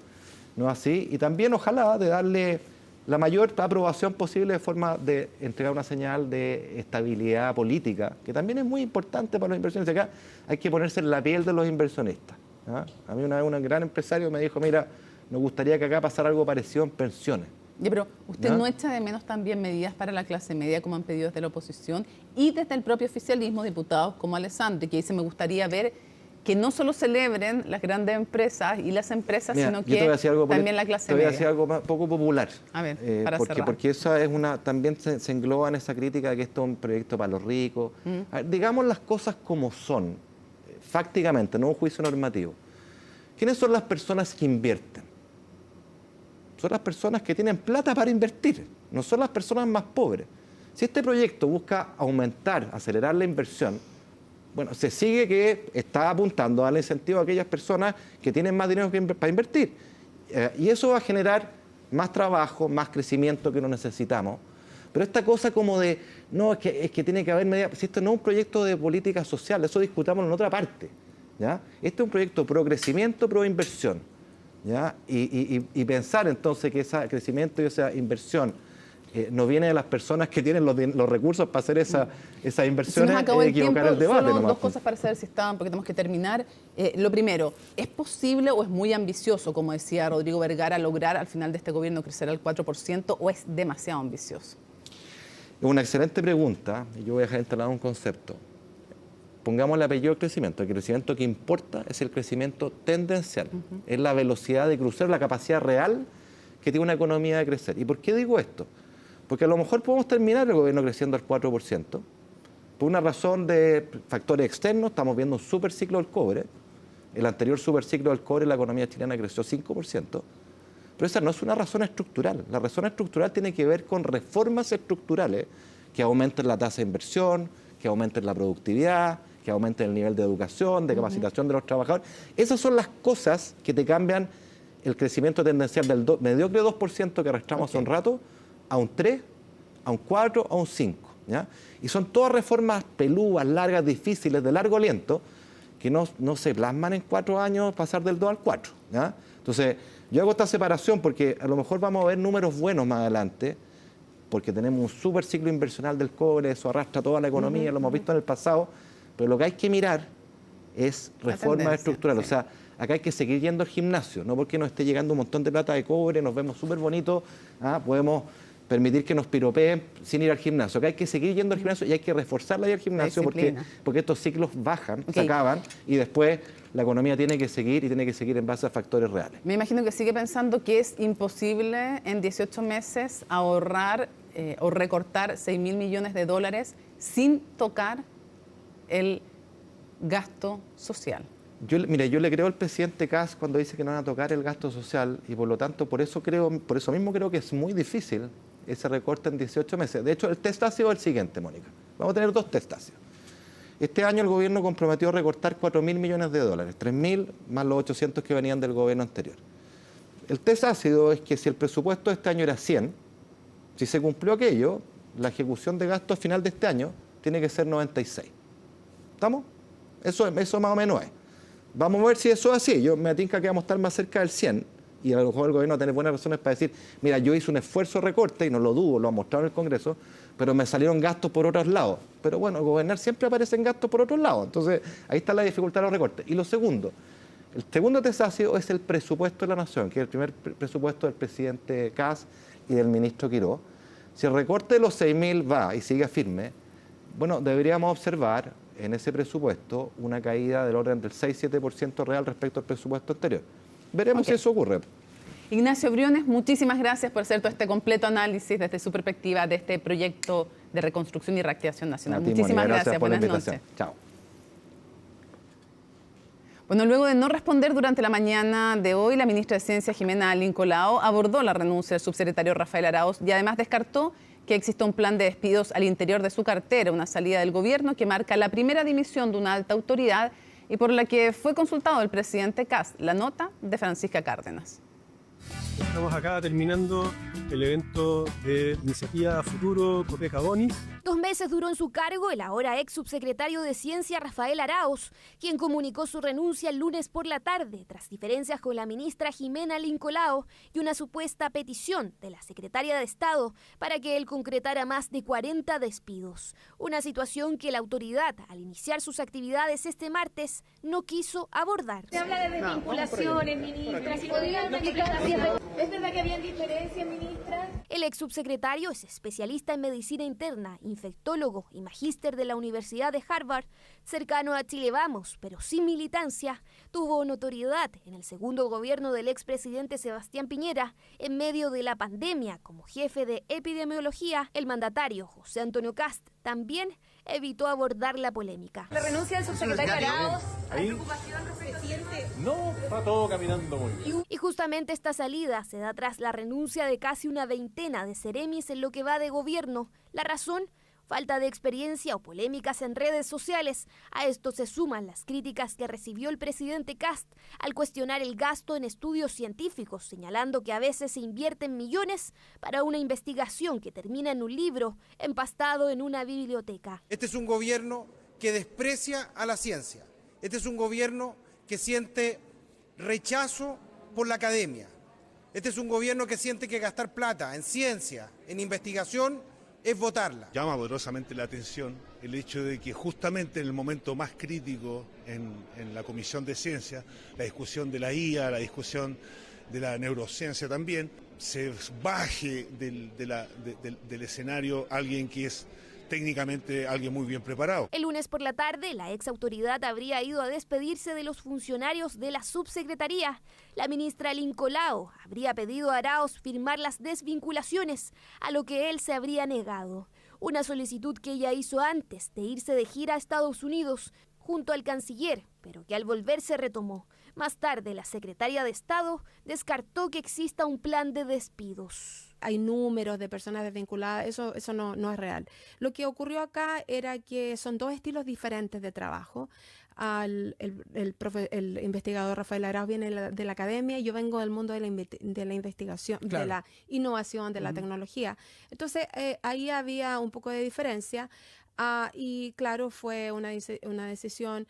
¿no así? Y también ojalá de darle la mayor aprobación posible de forma de entregar una señal de estabilidad política, que también es muy importante para los inversionistas. Acá hay que ponerse en la piel de los inversionistas. ¿Ah? A mí una vez un gran empresario me dijo, mira, nos gustaría que acá pasara algo parecido en pensiones. Pero usted no echa de menos también medidas para la clase media, como han pedido desde la oposición y desde el propio oficialismo, diputados como Alessandri, que dice, me gustaría ver que no solo celebren las grandes empresas y las empresas, sino que también la clase media. Te voy a decir algo poco popular. A ver, para cerrar. Porque eso es también se engloba en esa crítica de que esto es un proyecto para los ricos. A ver, digamos las cosas como son, fácticamente, no un juicio normativo. ¿Quiénes son las personas que invierten? Son las personas que tienen plata para invertir, no son las personas más pobres. Si este proyecto busca aumentar, acelerar la inversión, bueno, se sigue que está apuntando al incentivo a aquellas personas que tienen más dinero para invertir. Y eso va a generar más trabajo, más crecimiento que no necesitamos. Pero esta cosa como de, no, es que tiene que haber medidas, si esto no es un proyecto de política social, eso discutamos en otra parte, ¿ya? Este es un proyecto pro crecimiento, pro inversión, ¿ya? Y pensar entonces que ese crecimiento y esa inversión no viene de las personas que tienen los recursos para hacer esas inversiones, equivocar el debate. Solo dos cosas para saber si estaban, porque tenemos que terminar. Lo primero, ¿es posible o es muy ambicioso, como decía Rodrigo Vergara, lograr al final de este gobierno crecer al 4% o es demasiado ambicioso? Es una excelente pregunta y yo voy a dejar instalado un concepto. Pongamos el apellido crecimiento. El crecimiento que importa es el crecimiento tendencial. Es la velocidad de crucer, la capacidad real que tiene una economía de crecer. ¿Y por qué digo esto? Porque a lo mejor podemos terminar el gobierno creciendo al 4%, por una razón de factores externos. Estamos viendo un superciclo del cobre. El anterior superciclo del cobre, la economía chilena creció 5%. Pero esa no es una razón estructural. La razón estructural tiene que ver con reformas estructurales que aumenten la tasa de inversión, que aumenten la productividad, que aumenten el nivel de educación, de capacitación de los trabajadores. Esas son las cosas que te cambian el crecimiento tendencial del mediocre 2% que arrastramos hace un rato, a un 3, a un 4, a un 5. ¿Ya? Y son todas reformas pelúas, largas, difíciles, de largo aliento, que no se plasman en 4 años pasar del 2 al 4. ¿Ya? Entonces, yo hago esta separación porque a lo mejor vamos a ver números buenos más adelante, porque tenemos un super ciclo inversional del cobre, eso arrastra toda la economía, lo hemos visto en el pasado, pero lo que hay que mirar es reformas estructurales. Sí. O sea, acá hay que seguir yendo al gimnasio, no porque nos esté llegando un montón de plata de cobre, nos vemos súper bonitos, podemos permitir que nos piropeen sin ir al gimnasio. Acá hay que seguir yendo al gimnasio y hay que reforzar la ida al gimnasio porque estos ciclos bajan, se acaban y después la economía tiene que seguir y tiene que seguir en base a factores reales. Me imagino que sigue pensando que es imposible en 18 meses ahorrar o recortar 6.000 millones de dólares sin tocar el gasto social. Mire, yo le creo al presidente Kast cuando dice que no van a tocar el gasto social y por lo tanto por eso mismo creo que es muy difícil ese recorte en 18 meses. De hecho, el test ha sido el siguiente, Mónica. Vamos a tener 2 test ácidos. Este año el gobierno comprometió a recortar 4.000 millones de dólares, 3.000 más los 800 que venían del gobierno anterior. El test ácido es que si el presupuesto de este año era 100, si se cumplió aquello, la ejecución de gasto a final de este año tiene que ser 96. ¿Estamos? Eso más o menos es. Vamos a ver si eso es así. Yo me atinca que vamos a estar más cerca del 100 y a lo mejor el gobierno va a tener buenas razones para decir, mira, yo hice un esfuerzo de recorte y no lo dudo, lo ha mostrado en el Congreso, pero me salieron gastos por otros lados. Pero bueno, gobernar siempre aparecen gastos por otros lados. Entonces, ahí está la dificultad de los recortes. Y lo segundo, el segundo test ácido es el presupuesto de la Nación, que es el primer presupuesto del presidente Kast y del ministro Quirós. Si el recorte de los 6.000 va y sigue firme, bueno, deberíamos observar en ese presupuesto una caída del orden del 6-7% real respecto al presupuesto anterior. Veremos si eso ocurre. Ignacio Briones, muchísimas gracias por hacer todo este completo análisis desde su perspectiva de este proyecto de reconstrucción y reactivación nacional. Muchísimas gracias. Buenas noches. Chao. Bueno, luego de no responder durante la mañana de hoy, la ministra de Ciencia, Jimena Lincolao, abordó la renuncia del subsecretario Rafael Arauz y además descartó que exista un plan de despidos al interior de su cartera, una salida del gobierno que marca la primera dimisión de una alta autoridad y por la que fue consultado el presidente Kast. La nota de Francisca Cárdenas. Estamos acá terminando el evento de Iniciativa Futuro Copeca Bonis. 2 meses duró en su cargo el ahora ex subsecretario de Ciencia Rafael Arauz, quien comunicó su renuncia el lunes por la tarde tras diferencias con la ministra Jimena Lincolao y una supuesta petición de la secretaria de Estado para que él concretara más de 40 despidos. Una situación que la autoridad, al iniciar sus actividades este martes, no quiso abordar. Se habla de desvinculaciones, ministra. ¿Es verdad que habían diferencias, ministra? El ex subsecretario es especialista en medicina interna, infectólogo y magíster de la Universidad de Harvard, cercano a Chile Vamos, pero sin militancia. Tuvo notoriedad en el segundo gobierno del expresidente Sebastián Piñera en medio de la pandemia como jefe de epidemiología. El mandatario José Antonio Kast también evitó abordar la polémica. La renuncia del subsecretario Arauz, ¿hay preocupación reciente? No, está todo caminando muy bien. Y justamente esta salida se da tras la renuncia de casi una veintena de seremis en lo que va de gobierno. La razón, falta de experiencia o polémicas en redes sociales. A esto se suman las críticas que recibió el presidente Kast al cuestionar el gasto en estudios científicos, señalando que a veces se invierten millones para una investigación que termina en un libro empastado en una biblioteca. Este es un gobierno que desprecia a la ciencia. Este es un gobierno que siente rechazo por la academia. Este es un gobierno que siente que gastar plata en ciencia, en investigación, es votarla. Llama poderosamente la atención el hecho de que justamente en el momento más crítico en la Comisión de Ciencia, la discusión de la IA, la discusión de la neurociencia también, se baje del escenario alguien que es técnicamente alguien muy bien preparado. El lunes por la tarde, la ex autoridad habría ido a despedirse de los funcionarios de la subsecretaría. La ministra Lincolao habría pedido a Arauz firmar las desvinculaciones, a lo que él se habría negado. Una solicitud que ella hizo antes de irse de gira a Estados Unidos, junto al canciller, pero que al volver se retomó. Más tarde, la secretaria de Estado descartó que exista un plan de despidos. Hay números de personas desvinculadas, eso no es real. Lo que ocurrió acá era que son 2 estilos diferentes de trabajo. El investigador Rafael Arauz viene de la academia y yo vengo del mundo de la investigación, claro, de la innovación, de la tecnología. Entonces, ahí había un poco de diferencia y claro, fue una decisión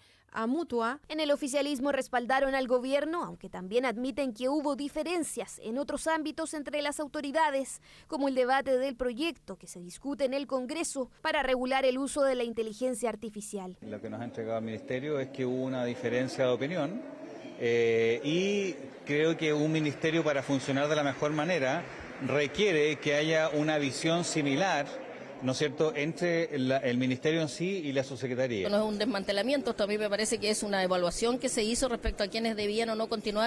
mutua. En el oficialismo respaldaron al gobierno, aunque también admiten que hubo diferencias en otros ámbitos entre las autoridades, como el debate del proyecto que se discute en el Congreso para regular el uso de la inteligencia artificial. Lo que nos ha entregado el Ministerio es que hubo una diferencia de opinión y creo que un ministerio, para funcionar de la mejor manera, requiere que haya una visión similar, ¿no es cierto?, entre el ministerio en sí y la subsecretaría. No es un desmantelamiento, esto a mí me parece que es una evaluación que se hizo respecto a quienes debían o no continuar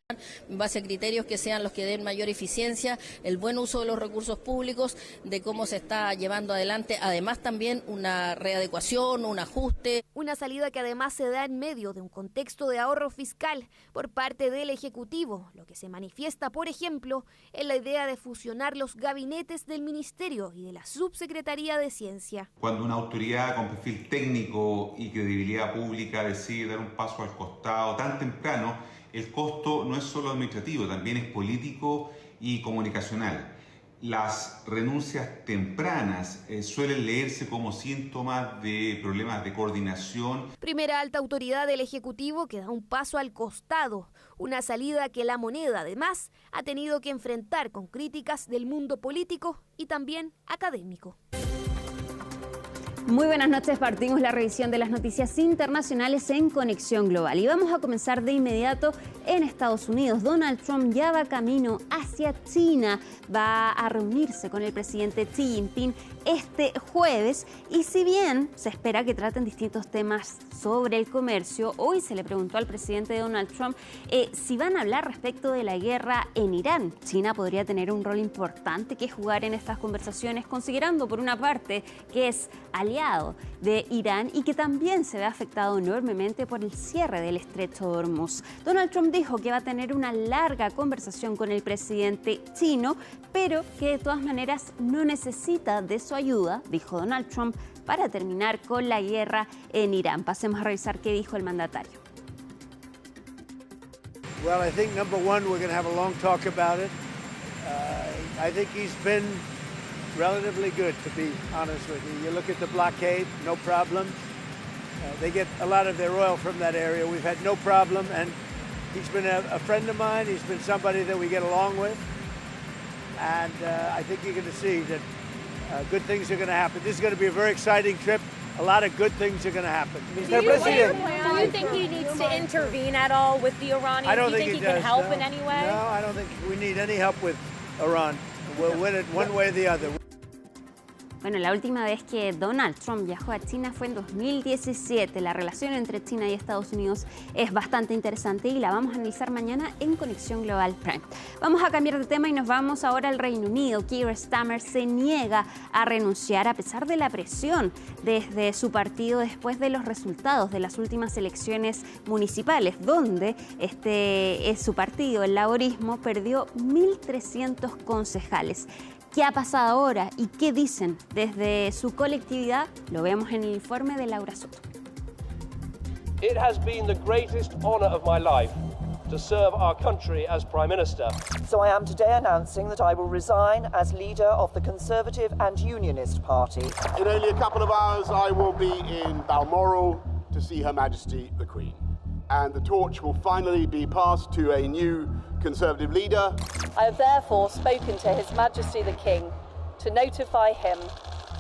en base a criterios que sean los que den mayor eficiencia, el buen uso de los recursos públicos, de cómo se está llevando adelante, además también una readecuación, un ajuste. Una salida que además se da en medio de un contexto de ahorro fiscal por parte del Ejecutivo, lo que se manifiesta, por ejemplo, en la idea de fusionar los gabinetes del Ministerio y de la Subsecretaría de Ciencia. Cuando una autoridad con perfil técnico y credibilidad pública decide dar un paso al costado tan temprano, el costo no es solo administrativo, también es político y comunicacional. Las renuncias tempranas suelen leerse como síntomas de problemas de coordinación. Primera alta autoridad del Ejecutivo que da un paso al costado, una salida que la moneda además ha tenido que enfrentar con críticas del mundo político y también académico. Muy buenas noches, partimos la revisión de las noticias internacionales en Conexión Global y vamos a comenzar de inmediato en Estados Unidos. Donald Trump ya va camino hacia China, va a reunirse con el presidente Xi Jinping este jueves. Y si bien se espera que traten distintos temas sobre el comercio, hoy se le preguntó al presidente Donald Trump si van a hablar respecto de la guerra en Irán. China podría tener un rol importante que jugar en estas conversaciones, considerando por una parte que es aliado de Irán y que también se ve afectado enormemente por el cierre del estrecho de Hormuz. Donald Trump dijo que va a tener una larga conversación con el presidente chino, pero que de todas maneras no necesita de su ayuda, dijo Donald Trump, para terminar con la guerra en Irán. Pasemos a revisar qué dijo el mandatario. Well, I think number one, we're going to have a long talk about it. I think he's been relatively good, to be honest with you. You look at the blockade, no problem. They get a lot of their oil from that area. We've had no problem, and he's been a friend of mine. He's been somebody that we get along with, and I think you're going to see that good things are going to happen. This is going to be a very exciting trip. A lot of good things are going to happen. Do you think he needs to intervene at all with the Iranians? I don't Do you think he does, can help no. in any way? No, I don't think we need any help with Iran. We'll win it one way or the other. Bueno, la última vez que Donald Trump viajó a China fue en 2017. La relación entre China y Estados Unidos es bastante interesante y la vamos a analizar mañana en Conexión Global Prime. Vamos a cambiar de tema y nos vamos ahora al Reino Unido. Keir Starmer se niega a renunciar a pesar de la presión desde su partido después de los resultados de las últimas elecciones municipales, donde su partido, el Laborismo, perdió 1.300 concejales. ¿Qué ha pasado ahora y qué dicen desde su colectividad? Lo vemos en el informe de Laura Soto. It has been the greatest honor of my life to serve our country as Prime Minister. So I am today announcing that I will resign as leader of the Conservative and Unionist Party. In only a couple of hours, I will be in Balmoral to see Her Majesty the Queen. And the torch will finally be passed to a new Conservative leader. I have therefore spoken to His Majesty the King to notify him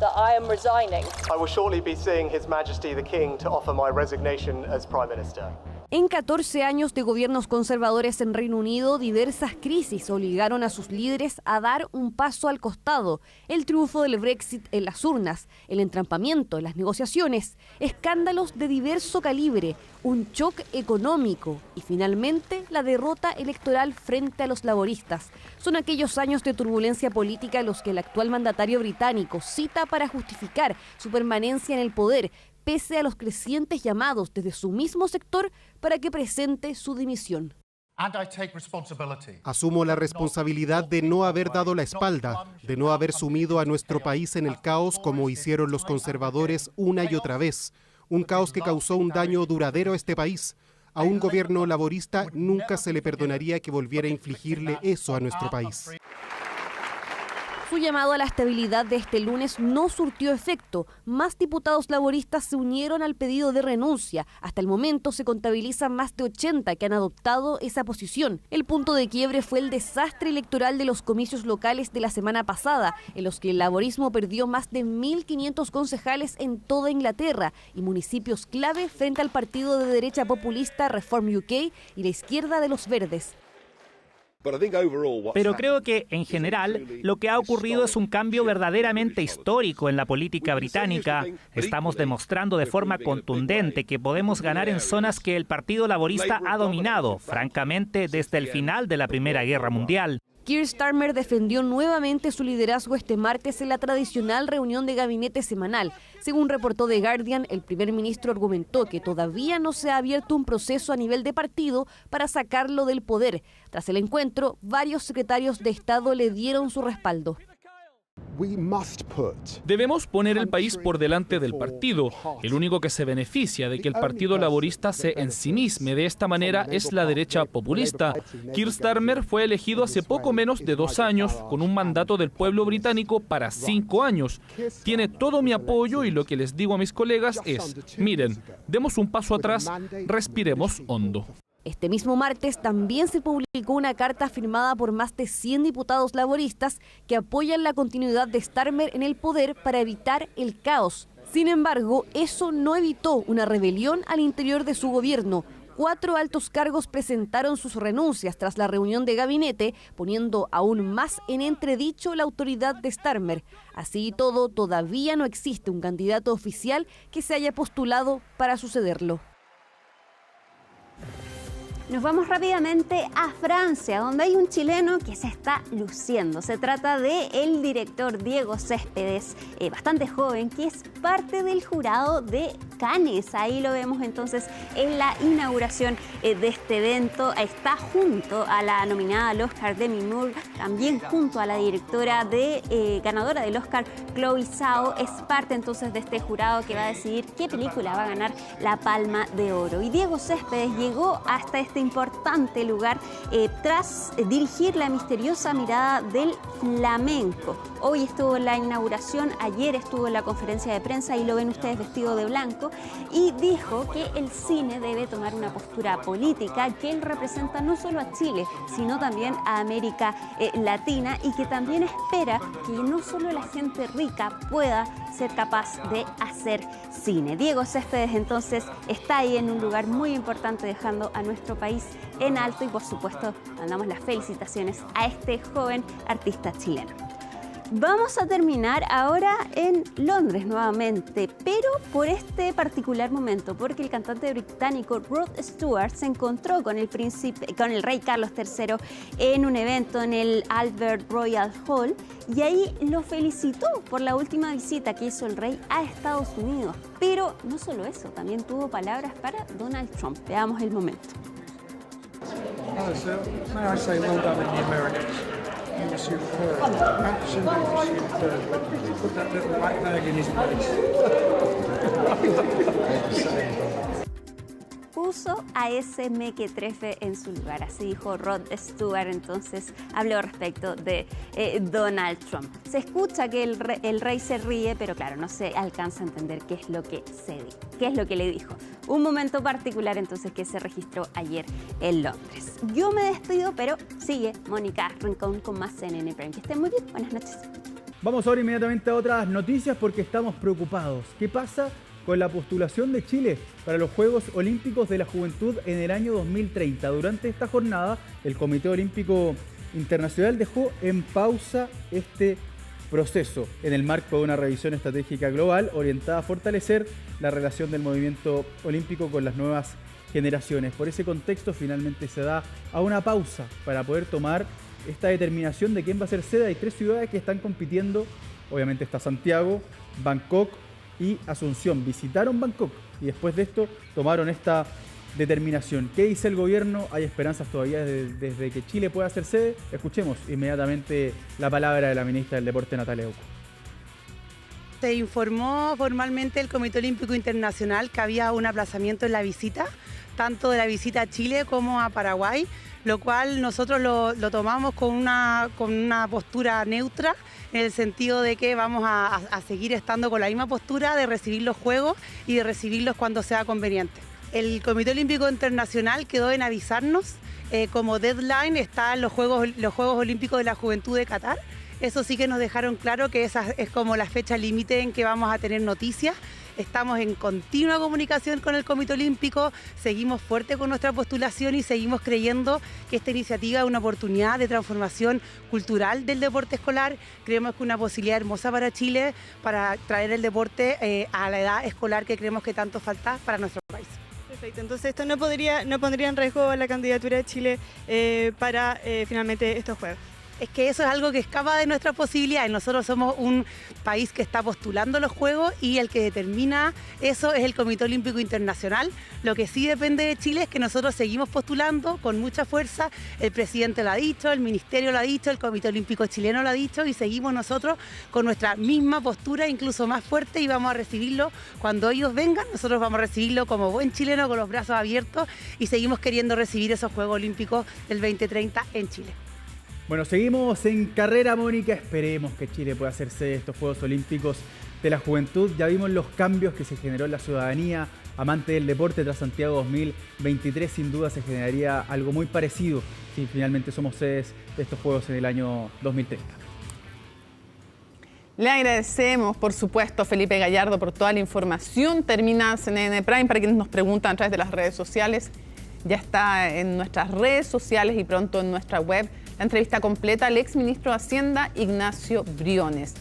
that I am resigning. I will shortly be seeing His Majesty the King to offer my resignation as Prime Minister. En 14 años de gobiernos conservadores en Reino Unido, diversas crisis obligaron a sus líderes a dar un paso al costado. El triunfo del Brexit en las urnas, el entrampamiento en las negociaciones, escándalos de diverso calibre, un choque económico y finalmente la derrota electoral frente a los laboristas. Son aquellos años de turbulencia política los que el actual mandatario británico cita para justificar su permanencia en el poder, pese a los crecientes llamados desde su mismo sector para que presente su dimisión. Asumo la responsabilidad de no haber dado la espalda, de no haber sumido a nuestro país en el caos como hicieron los conservadores una y otra vez. Un caos que causó un daño duradero a este país. A un gobierno laborista nunca se le perdonaría que volviera a infligirle eso a nuestro país. Su llamado a la estabilidad de este lunes no surtió efecto. Más diputados laboristas se unieron al pedido de renuncia. Hasta el momento se contabilizan más de 80 que han adoptado esa posición. El punto de quiebre fue el desastre electoral de los comicios locales de la semana pasada, en los que el laborismo perdió más de 1.500 concejales en toda Inglaterra y municipios clave frente al partido de derecha populista Reform UK y la izquierda de los Verdes. Pero creo que, en general, lo que ha ocurrido es un cambio verdaderamente histórico en la política británica. Estamos demostrando de forma contundente que podemos ganar en zonas que el Partido Laborista ha dominado, francamente, desde el final de la Primera Guerra Mundial. Keir Starmer defendió nuevamente su liderazgo este martes en la tradicional reunión de gabinete semanal. Según reportó The Guardian, el primer ministro argumentó que todavía no se ha abierto un proceso a nivel de partido para sacarlo del poder. Tras el encuentro, varios secretarios de Estado le dieron su respaldo. Debemos poner el país por delante del partido. El único que se beneficia de que el Partido Laborista se ensimisme de esta manera es la derecha populista. Keir Starmer fue elegido hace poco menos de 2 años con un mandato del pueblo británico para 5 años. Tiene todo mi apoyo y lo que les digo a mis colegas es, miren, demos un paso atrás, respiremos hondo. Este mismo martes también se publicó una carta firmada por más de 100 diputados laboristas que apoyan la continuidad de Starmer en el poder para evitar el caos. Sin embargo, eso no evitó una rebelión al interior de su gobierno. 4 altos cargos presentaron sus renuncias tras la reunión de gabinete, poniendo aún más en entredicho la autoridad de Starmer. Así y todo, todavía no existe un candidato oficial que se haya postulado para sucederlo. Nos vamos rápidamente a Francia, donde hay un chileno que se está luciendo. Se trata del director Diego Céspedes, bastante joven, que es parte del jurado de Cannes. Ahí lo vemos entonces en la inauguración de este evento. Está junto a la nominada al Oscar Demi Moore, también junto a la directora ganadora del Oscar, Chloe Zhao. Es parte entonces de este jurado que va a decidir qué película va a ganar la Palma de Oro. Y Diego Céspedes llegó hasta este importante lugar tras dirigir La misteriosa mirada del flamenco. Hoy estuvo en la inauguración, ayer estuvo en la conferencia de prensa y lo ven ustedes vestido de blanco, y dijo que el cine debe tomar una postura política, que él representa no solo a Chile, sino también a América Latina, y que también espera que no solo la gente rica pueda ser capaz de hacer cine. Diego Céspedes entonces está ahí en un lugar muy importante, dejando a nuestro país en alto, y por supuesto mandamos las felicitaciones a este joven artista chileno. Vamos a terminar ahora en Londres nuevamente, pero por este particular momento, porque el cantante británico Rod Stewart se encontró con el rey Carlos III en un evento en el Albert Royal Hall, y ahí lo felicitó por la última visita que hizo el rey a Estados Unidos. Pero no solo eso, también tuvo palabras para Donald Trump. Veamos el momento. Hello, sir. May I say well done in the Americans? You were superb. Absolutely superb. Put that little white bag in his place. Puso a ese mequetrefe en su lugar, así dijo Rod Stewart. Entonces habló respecto de Donald Trump. Se escucha que el rey se ríe, pero claro, no se alcanza a entender qué es lo que le dijo. Un momento particular entonces que se registró ayer en Londres. Yo me despido, pero sigue Mónica Rincón con más CNN Prime. Que estén muy bien, buenas noches. Vamos ahora inmediatamente a otras noticias porque estamos preocupados. ¿Qué pasa con la postulación de Chile para los Juegos Olímpicos de la Juventud en el año 2030? Durante esta jornada, el Comité Olímpico Internacional dejó en pausa este proceso en el marco de una revisión estratégica global orientada a fortalecer la relación del movimiento olímpico con las nuevas generaciones. Por ese contexto, finalmente se da a una pausa para poder tomar esta determinación de quién va a ser sede. Hay 3 ciudades que están compitiendo, obviamente está Santiago, Bangkok y Asunción. Visitaron Bangkok y después de esto tomaron esta determinación. ¿Qué dice el gobierno? Hay esperanzas todavía desde que Chile pueda ser sede. Escuchemos inmediatamente la palabra de la ministra del Deporte, Natalia Uco. Se informó formalmente el Comité Olímpico Internacional que había un aplazamiento en la visita, tanto de la visita a Chile como a Paraguay, lo cual nosotros lo tomamos con una postura neutra, en el sentido de que vamos a seguir estando con la misma postura de recibir los Juegos y de recibirlos cuando sea conveniente. El Comité Olímpico Internacional quedó en avisarnos, como deadline están los Juegos Olímpicos de la Juventud de Qatar. Eso sí que nos dejaron claro que esa es como la fecha límite en que vamos a tener noticias. Estamos en continua comunicación con el Comité Olímpico, seguimos fuerte con nuestra postulación y seguimos creyendo que esta iniciativa es una oportunidad de transformación cultural del deporte escolar. Creemos que es una posibilidad hermosa para Chile, para traer el deporte a la edad escolar que creemos que tanto falta para nuestro país. Perfecto, entonces esto no pondría en riesgo la candidatura de Chile para finalmente estos Juegos. Es que eso es algo que escapa de nuestras posibilidades. Nosotros somos un país que está postulando los Juegos y el que determina eso es el Comité Olímpico Internacional. Lo que sí depende de Chile es que nosotros seguimos postulando con mucha fuerza. El presidente lo ha dicho, el ministerio lo ha dicho, el Comité Olímpico Chileno lo ha dicho, y seguimos nosotros con nuestra misma postura, incluso más fuerte, y vamos a recibirlo cuando ellos vengan. Nosotros vamos a recibirlo como buen chileno, con los brazos abiertos, y seguimos queriendo recibir esos Juegos Olímpicos del 2030 en Chile. Bueno, seguimos en carrera, Mónica. Esperemos que Chile pueda hacerse de estos Juegos Olímpicos de la Juventud. Ya vimos los cambios que se generó en la ciudadanía amante del deporte tras Santiago 2023. Sin duda se generaría algo muy parecido si finalmente somos sedes de estos Juegos en el año 2030. Le agradecemos, por supuesto, a Felipe Gallardo por toda la información. Termina CNN Prime. Para quienes nos preguntan a través de las redes sociales, Ya está en nuestras redes sociales y pronto en nuestra web la entrevista completa al exministro de Hacienda, Ignacio Briones.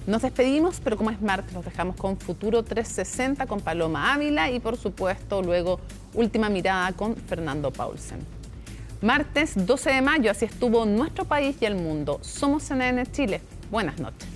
Nos despedimos, pero como es martes, los dejamos con Futuro 360 con Paloma Ávila y, por supuesto, luego Última Mirada con Fernando Paulsen. Martes 12 de mayo, así estuvo nuestro país y el mundo. Somos CNN Chile. Buenas noches.